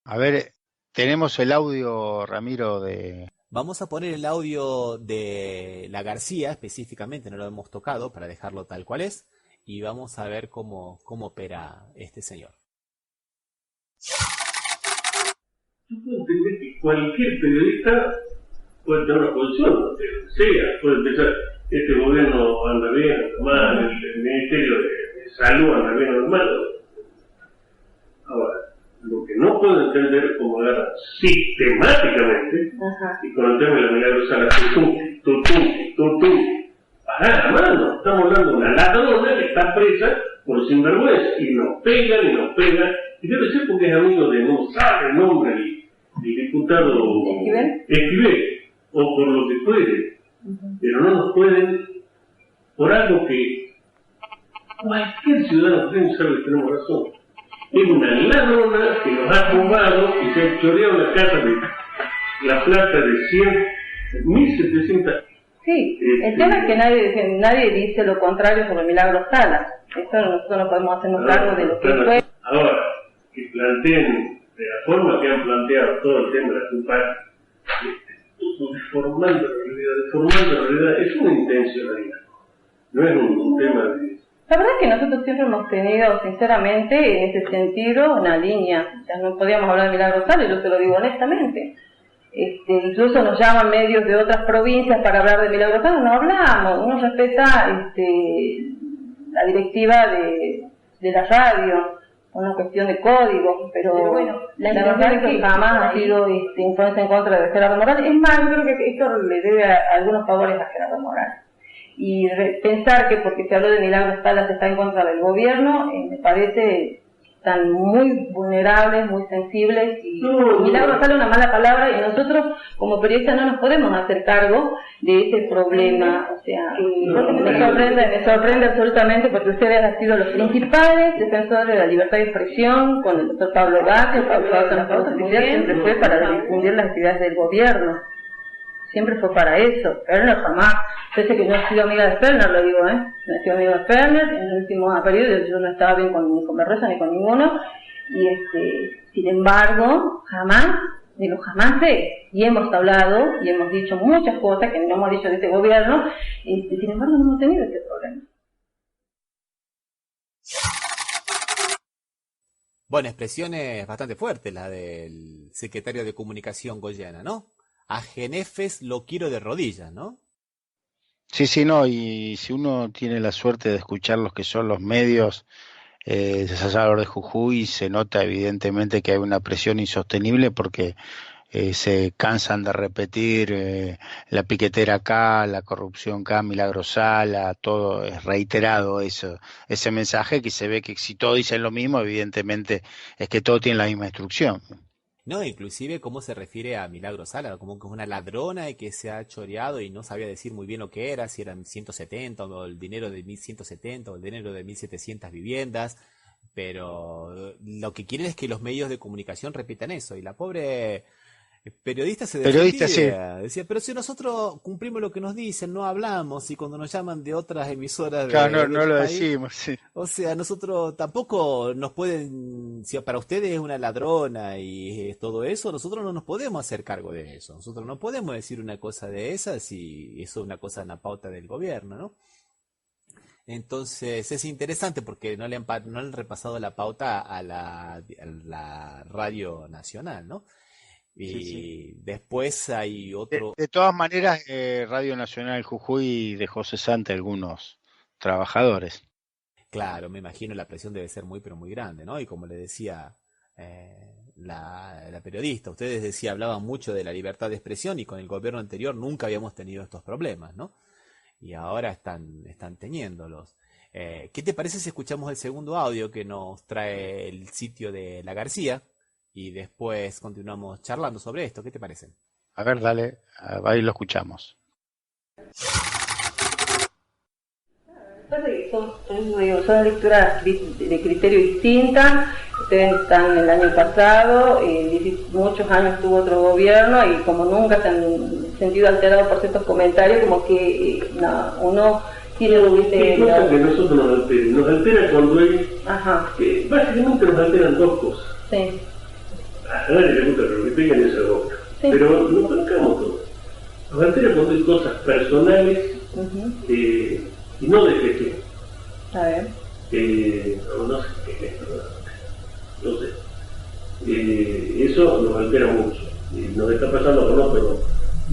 A ver, tenemos el audio, Ramiro, de... Vamos a poner el audio de La García, específicamente, no lo hemos tocado para dejarlo tal cual es, y vamos a ver cómo opera este señor. Yo puedo entender que cualquier periodista puede tener una posición, lo que sea, puede pensar, este gobierno anda bien, anda mal, el Ministerio de Salud anda bien, anda mal. Ahora, lo que no puedo entender es cómo agarran sistemáticamente, y con el tema de la Milagro Sala, pará la mano, estamos hablando de una ladrona que está presa por sinvergüenza, y nos pegan, y debe ser porque es amigo de no sabe el nombre del diputado Esquivel, o por lo que puede, pero no nos pueden, por algo que cualquier ciudadano sabe que tenemos razón. Es una ladrona que nos ha robado y se ha choreado la casa de la plata de 1.700. Sí, el tema es que nadie dice lo contrario sobre Milagro Sala. Eso nosotros no podemos hacernos cargo de lo que fue. Ahora, que planteen de la forma que han planteado todo el tema de la Tupac, deformando la realidad, es una intencionalidad. No es un tema de... La verdad es que nosotros siempre hemos tenido, sinceramente, en ese sentido, una línea. O sea, no podíamos hablar de Milagro Sala, y yo te lo digo honestamente. Incluso nos llaman medios de otras provincias para hablar de Milagro Sala, no hablamos. Uno respeta la directiva de la radio, una cuestión de código, pero bueno, la verdad es que jamás ha sido influencia en contra de Gerardo Morales. Es más, yo creo que esto le debe algunos favores a Gerardo Morales. Y pensar que porque se habló de Milagro Sala se está en contra del gobierno, me parece están muy vulnerables, muy sensibles, y Milagro Sala es una mala palabra, y nosotros como periodistas no nos podemos hacer cargo de ese problema. O sea, me sorprende absolutamente, porque ustedes han sido los principales defensores de la libertad de expresión, con el doctor Pablo Vázquez, siempre fue para difundir las actividades del gobierno. siempre fue para eso. Sperner jamás, yo sé que no he sido amiga de Sperner, lo digo, no he sido amiga de Sperner, en el último periodo yo no estaba bien ni con Berrosa ni con ninguno, y sin embargo, jamás, digo jamás y hemos hablado, y hemos dicho muchas cosas que no hemos dicho de este gobierno, y sin embargo no hemos tenido este problema. Bueno, expresiones bastante fuertes la del secretario de Comunicación Goyena, ¿no? A Genefes lo quiero de rodillas, ¿no? Sí, no, y si uno tiene la suerte de escuchar los que son los medios de San Salvador de Jujuy, se nota evidentemente que hay una presión insostenible porque se cansan de repetir la piquetera acá, la corrupción acá, Milagro Sala, todo es reiterado ese mensaje que se ve que si todos dicen lo mismo, evidentemente es que todos tienen la misma instrucción. No, inclusive cómo se refiere a Milagro Sala, como que es una ladrona y que se ha choreado y no sabía decir muy bien lo que era, si eran 170 o el dinero de 1170 o el dinero de 1700 viviendas, pero lo que quieren es que los medios de comunicación repitan eso y la pobre periodista se defendía, sí. Decía, pero si nosotros cumplimos lo que nos dicen, no hablamos, y cuando nos llaman de otras emisoras claro, no lo país, decimos, sí. O sea, nosotros tampoco nos pueden, si para ustedes es una ladrona y es todo eso, nosotros no nos podemos hacer cargo de eso, nosotros no podemos decir una cosa de esas y eso es una cosa en la pauta del gobierno, ¿no? Entonces es interesante porque no le han repasado la pauta a la radio nacional, ¿no? Y Sí. después hay otro... De todas maneras, Radio Nacional Jujuy dejó cesante a algunos trabajadores. Claro, me imagino la presión debe ser muy, pero muy grande, ¿no? Y como le decía la periodista, ustedes hablaban mucho de la libertad de expresión y con el gobierno anterior nunca habíamos tenido estos problemas, ¿no? Y ahora están teniéndolos. ¿Qué te parece si escuchamos el segundo audio que nos trae el sitio de La García? Y después continuamos charlando sobre esto. ¿Qué te parece? A ver, dale, ahí lo escuchamos. Son lecturas de criterio distintas. Ustedes están el año pasado, muchos años tuvo otro gobierno y como nunca se han sentido alterados por ciertos comentarios, como que uno tiene ¿Qué cosa que nosotros nos altera? Nos altera cuando hay... que básicamente nos alteran dos cosas. Sí. A nadie le gusta que tengan esa boca, sí. Pero nos bancamos todos. Nos altera cuando hay cosas personales y no de gestión. A ver. No sé qué es, no sé. Eso nos altera mucho. Y nos está pasando con otros,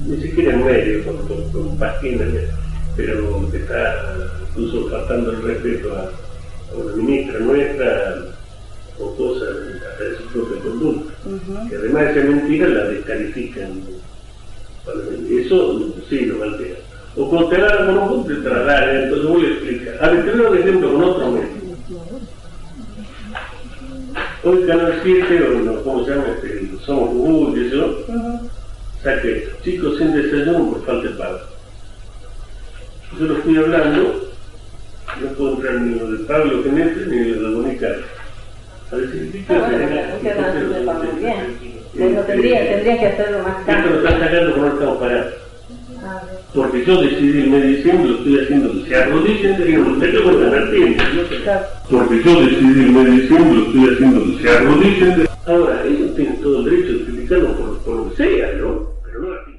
ni siquiera en medio, con Pasquín, pero está incluso faltando el respeto a una ministra nuestra o cosas hasta de su propia conducta, que además de ser mentira la descalifican. Eso sí nos altera. O cuando te agarran con un punto te trasladan, entonces voy a explicar. A ver, te doy un ejemplo con otro medio. Hoy Canal 7, o no, ¿cómo se llama? Somos Jujuy y eso, saca esto, chicos sin desayuno por falta de pago. Yo lo estoy hablando, no puedo entrar ni lo de Pablo Genete ni lo de Bonica. A ver si tendría que hacerlo más tarde. Esto lo están sacando como no estamos parados. Porque yo decidí el mes de diciembre, lo estoy haciendo, se arrodillen, digamos, me tengo que ganar tiempo, ¿no? Porque yo decidí el mes de diciembre, lo estoy haciendo, se arrodillen. Ahora, ellos tienen todo el derecho de criticarlo por lo que sea, ¿no? Pero no así.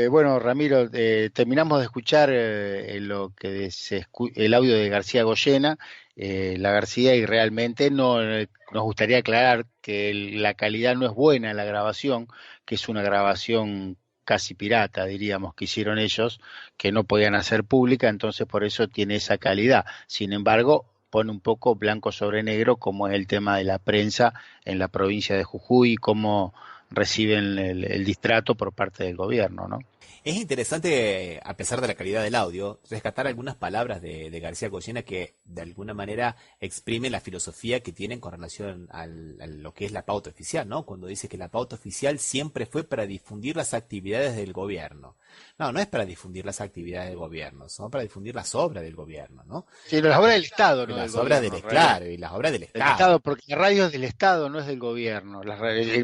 Bueno, Ramiro, terminamos de escuchar el audio de García Goyena, la García, y realmente nos gustaría aclarar que la calidad no es buena en la grabación, que es una grabación casi pirata, diríamos, que hicieron ellos, que no podían hacer pública, entonces por eso tiene esa calidad. Sin embargo, pone un poco blanco sobre negro como es el tema de la prensa en la provincia de Jujuy, cómo reciben el distrato por parte del gobierno, ¿no? Es interesante, a pesar de la calidad del audio, rescatar algunas palabras de García Goyena que de alguna manera exprimen la filosofía que tienen con relación a lo que es la pauta oficial, ¿no? Cuando dice que la pauta oficial siempre fue para difundir las actividades del gobierno. No, no es para difundir las actividades del gobierno, son para difundir las obras del gobierno, ¿no? Sí, las obras del Estado, no del Las obras gobierno, claro, y las obras del del Estado. Estado, porque la radio es del Estado, no es del gobierno.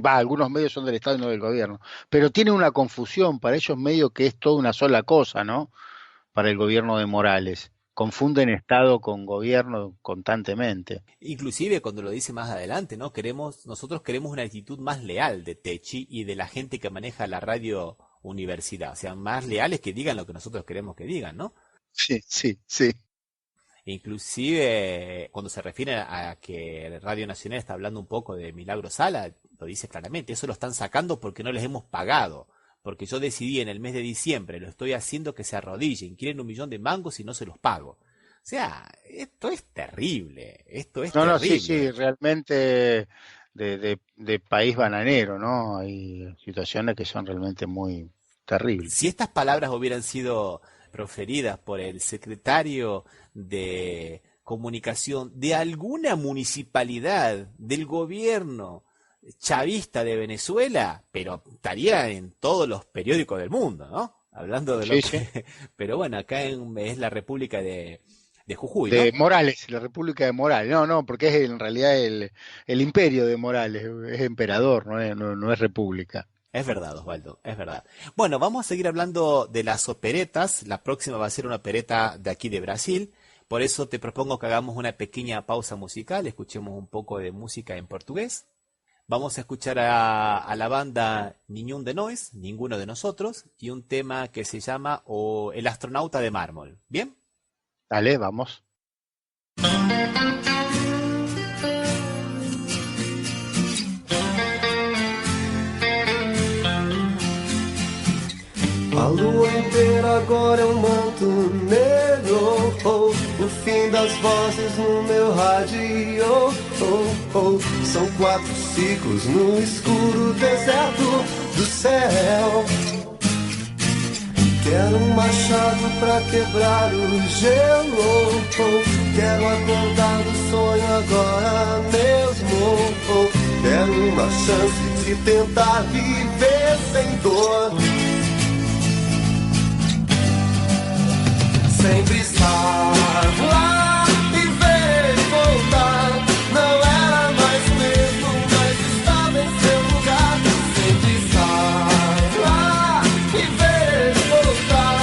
Algunos medios son del Estado y no del gobierno. Pero tiene una confusión para ellos medio que es toda una sola cosa, ¿no? Para el gobierno de Morales. Confunden Estado con gobierno constantemente. Inclusive cuando lo dice más adelante, ¿no? Nosotros queremos una actitud más leal de Techie y de la gente que maneja la radio universidad, o sea, más leales que digan lo que nosotros queremos que digan, ¿no? Sí, sí, sí. Inclusive cuando se refiere a que Radio Nacional está hablando un poco de Milagro Sala, lo dice claramente, eso lo están sacando porque no les hemos pagado, porque yo decidí en el mes de diciembre, lo estoy haciendo que se arrodillen, quieren 1 millón de mangos y no se los pago. O sea, esto es terrible, esto es terrible. No, sí, sí, realmente de país bananero, ¿no? Hay situaciones que son realmente muy terribles. Si estas palabras hubieran sido proferidas por el secretario de comunicación de alguna municipalidad del gobierno chavista de Venezuela, pero estaría en todos los periódicos del mundo, ¿no? Hablando de lo Sí, que... Pero bueno, acá es la República de Jujuy, de ¿no? Morales, la República de Morales. No, porque es en realidad el imperio de Morales, es emperador, no es república. Es verdad, Osvaldo, es verdad. Bueno, vamos a seguir hablando de las operetas. La próxima va a ser una opereta de aquí de Brasil. Por eso te propongo que hagamos una pequeña pausa musical, escuchemos un poco de música en portugués. Vamos a escuchar a la banda Niñún de Nós, Ninguno de Nosotros, y un tema que se llama El astronauta de mármol. ¿Bien? Dale, vamos. A lua inteira agora é um manto negro, oh, o fim das vozes no meu rádio, oh, oh. São 4 ciclos no escuro deserto do céu. Quero um machado pra quebrar o gelo, oh. Quero acordar do sonho agora mesmo, oh. Quero uma chance de tentar viver sem dor. Sempre estar lá e ver ele voltar. Não era mais o mesmo, mas estava em seu lugar. Sempre estar lá e ver ele voltar.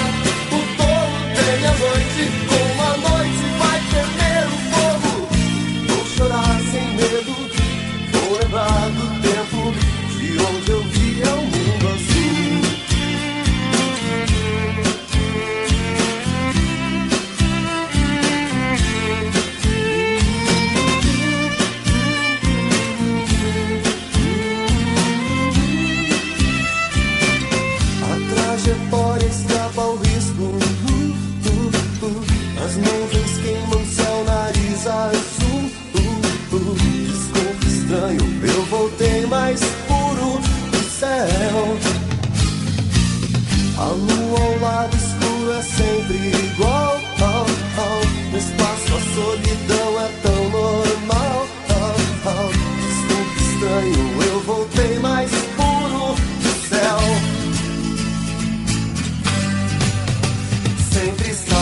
O tolo tem a noite, como a noite vai temer o fogo. Vou chorar sem medo, vou lembrar do tempo de onde eu via o mundo azul. Trajetória escapa ao risco, as nuvens queimam céu, nariz azul, desconto estranho, eu voltei mais puro do céu. A lua ao lado escuro é sempre igual, no espaço a solidão é tão normal, desconto estranho, eu voltei mais puro do céu. Sempre estar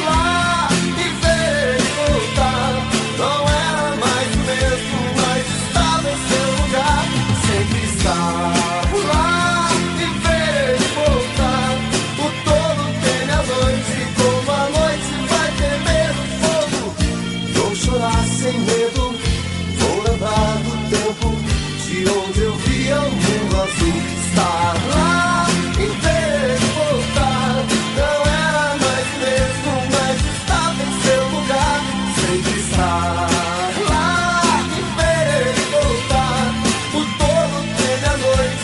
lá e ver ele voltar. Não era mais o mesmo, mas estava em seu lugar. Sempre estar lá e ver ele voltar. O tolo teme a noite, como a noite vai temer o fogo. Vou chorar sem medo, vou lembrar do tempo de onde eu via o mundo azul. Estar lá e ver ele voltar. Não era mais mesmo, mas estava em seu lugar. Sempre estar lá e ver ele voltar. O tolo teme a noite,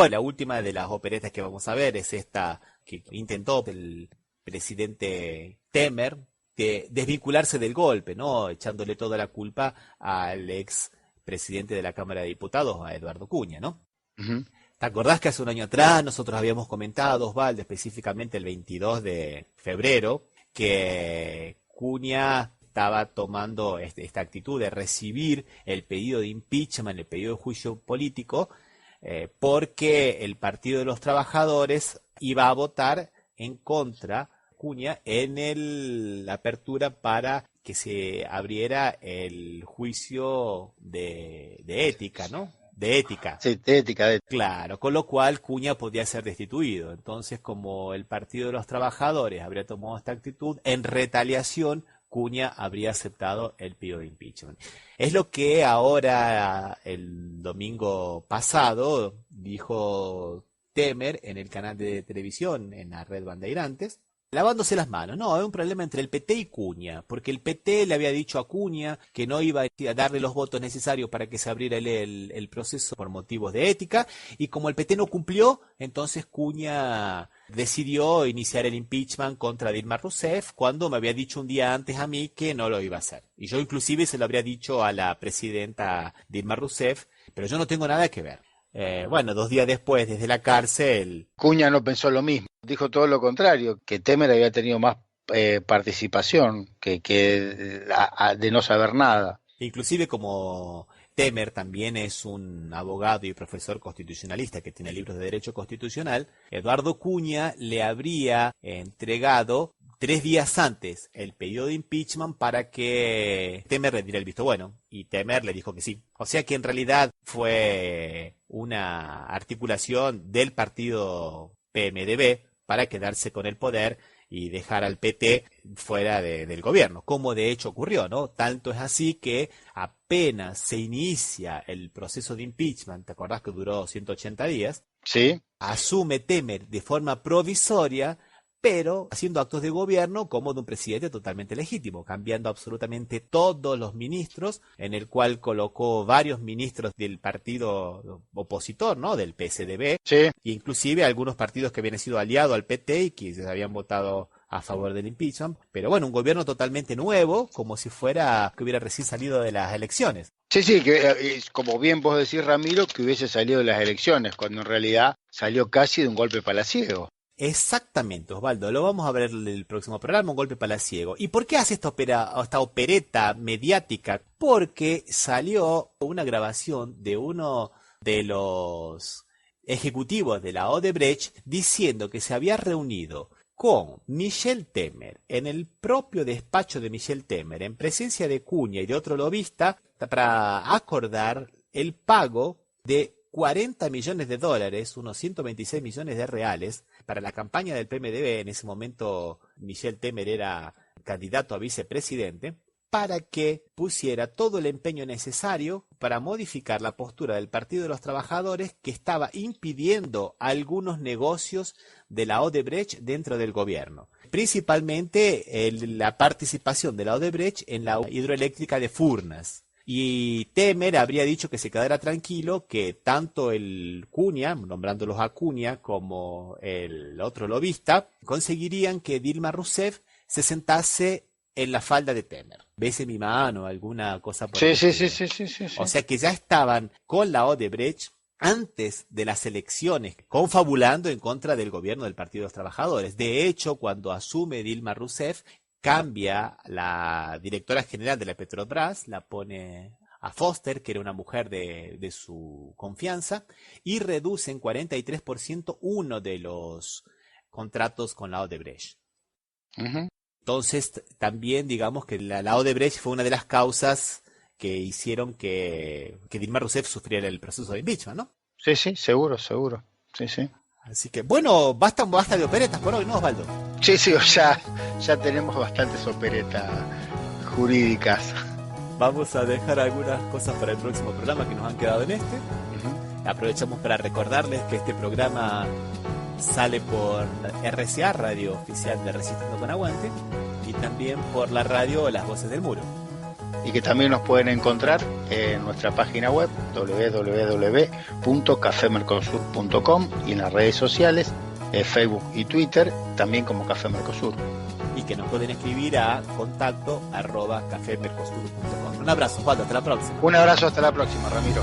Bueno, la última de las operetas que vamos a ver es esta que intentó el presidente Temer de desvincularse del golpe, ¿no? Echándole toda la culpa al ex presidente de la Cámara de Diputados, a Eduardo Cunha, ¿no? Ujú. ¿Te acordás que hace un año atrás nosotros habíamos comentado, Osvaldo, específicamente el 22 de febrero, que Cunha estaba tomando esta actitud de recibir el pedido de impeachment, el pedido de juicio político, porque el Partido de los Trabajadores iba a votar en contra de Cunha en la apertura para que se abriera el juicio de ética, ¿no? De ética. Sí, de ética. Claro, con lo cual Cunha podía ser destituido. Entonces, como el Partido de los Trabajadores habría tomado esta actitud, en retaliación, Cunha habría aceptado el pedido de impeachment. Es lo que ahora, el domingo pasado, dijo Temer en el canal de televisión, en la red Bandeirantes, lavándose las manos. No, hay un problema entre el PT y Cunha, porque el PT le había dicho a Cunha que no iba a darle los votos necesarios para que se abriera el proceso por motivos de ética, y como el PT no cumplió, entonces Cunha decidió iniciar el impeachment contra Dilma Rousseff, cuando me había dicho un día antes a mí que no lo iba a hacer. Y yo inclusive se lo habría dicho a la presidenta Dilma Rousseff, pero yo no tengo nada que ver. Bueno, 2 días después, desde la cárcel... Cunha no pensó lo mismo, dijo todo lo contrario, que Temer había tenido más participación que de no saber nada. Inclusive como Temer también es un abogado y profesor constitucionalista que tiene libros de derecho constitucional, Eduardo Cunha le habría entregado 3 días antes el pedido de impeachment para que Temer le diera el visto bueno, y Temer le dijo que sí. O sea que en realidad fue una articulación del partido PMDB para quedarse con el poder y dejar al PT fuera del gobierno, como de hecho ocurrió, ¿no? Tanto es así que apenas se inicia el proceso de impeachment, ¿te acordás que duró 180 días? Sí. Asume Temer de forma provisoria, pero haciendo actos de gobierno como de un presidente totalmente legítimo, cambiando absolutamente todos los ministros, en el cual colocó varios ministros del partido opositor, ¿no? Del PSDB, Sí. inclusive algunos partidos que habían sido aliados al PT y que habían votado a favor del impeachment, pero bueno, un gobierno totalmente nuevo, como si fuera que hubiera recién salido de las elecciones. Sí, que como bien vos decís, Ramiro, que hubiese salido de las elecciones, cuando en realidad salió casi de un golpe palaciego. Exactamente, Osvaldo, lo vamos a ver en el próximo programa, un golpe palaciego. ¿Y por qué hace esta opereta mediática? Porque salió una grabación de uno de los ejecutivos de la Odebrecht diciendo que se había reunido con Michel Temer en el propio despacho de Michel Temer, en presencia de Cunha y de otro lobista, para acordar el pago de $40 millones, unos 126 millones de reales, para la campaña del PMDB. En ese momento Michel Temer era candidato a vicepresidente, para que pusiera todo el empeño necesario para modificar la postura del Partido de los Trabajadores, que estaba impidiendo algunos negocios de la Odebrecht dentro del gobierno. Principalmente la participación de la Odebrecht en la hidroeléctrica de Furnas. Y Temer habría dicho que se quedara tranquilo, que tanto el Cunha, nombrándolos a Cunha, como el otro lobista, conseguirían que Dilma Rousseff se sentase en la falda de Temer. Bese mi mano, alguna cosa por el estilo. Sí. O sea que ya estaban con la Odebrecht antes de las elecciones, confabulando en contra del gobierno del Partido de los Trabajadores. De hecho, cuando asume Dilma Rousseff, cambia la directora general de la Petrobras, la pone a Foster, que era una mujer de su confianza, y reduce en 43% uno de los contratos con la Odebrecht. Uh-huh. Entonces, también digamos que la Odebrecht fue una de las causas que hicieron que Dilma Rousseff sufriera el proceso de impeachment, ¿no? Sí, seguro. Sí. Así que, bueno, basta de operetas por hoy, ¿no, Osvaldo? Sí, ya tenemos bastantes operetas jurídicas. Vamos a dejar algunas cosas para el próximo programa que nos han quedado en este. Uh-huh. Aprovechamos para recordarles que este programa sale por RCA, Radio Oficial de Resistiendo con Aguante, y también por la radio Las Voces del Muro. y que también nos pueden encontrar en nuestra página web www.cafemercosur.com y en las redes sociales, Facebook y Twitter, también como Café Mercosur. Y que nos pueden escribir a contacto@cafemercosur.com. Un abrazo, Juan, hasta la próxima. Un abrazo, hasta la próxima, Ramiro.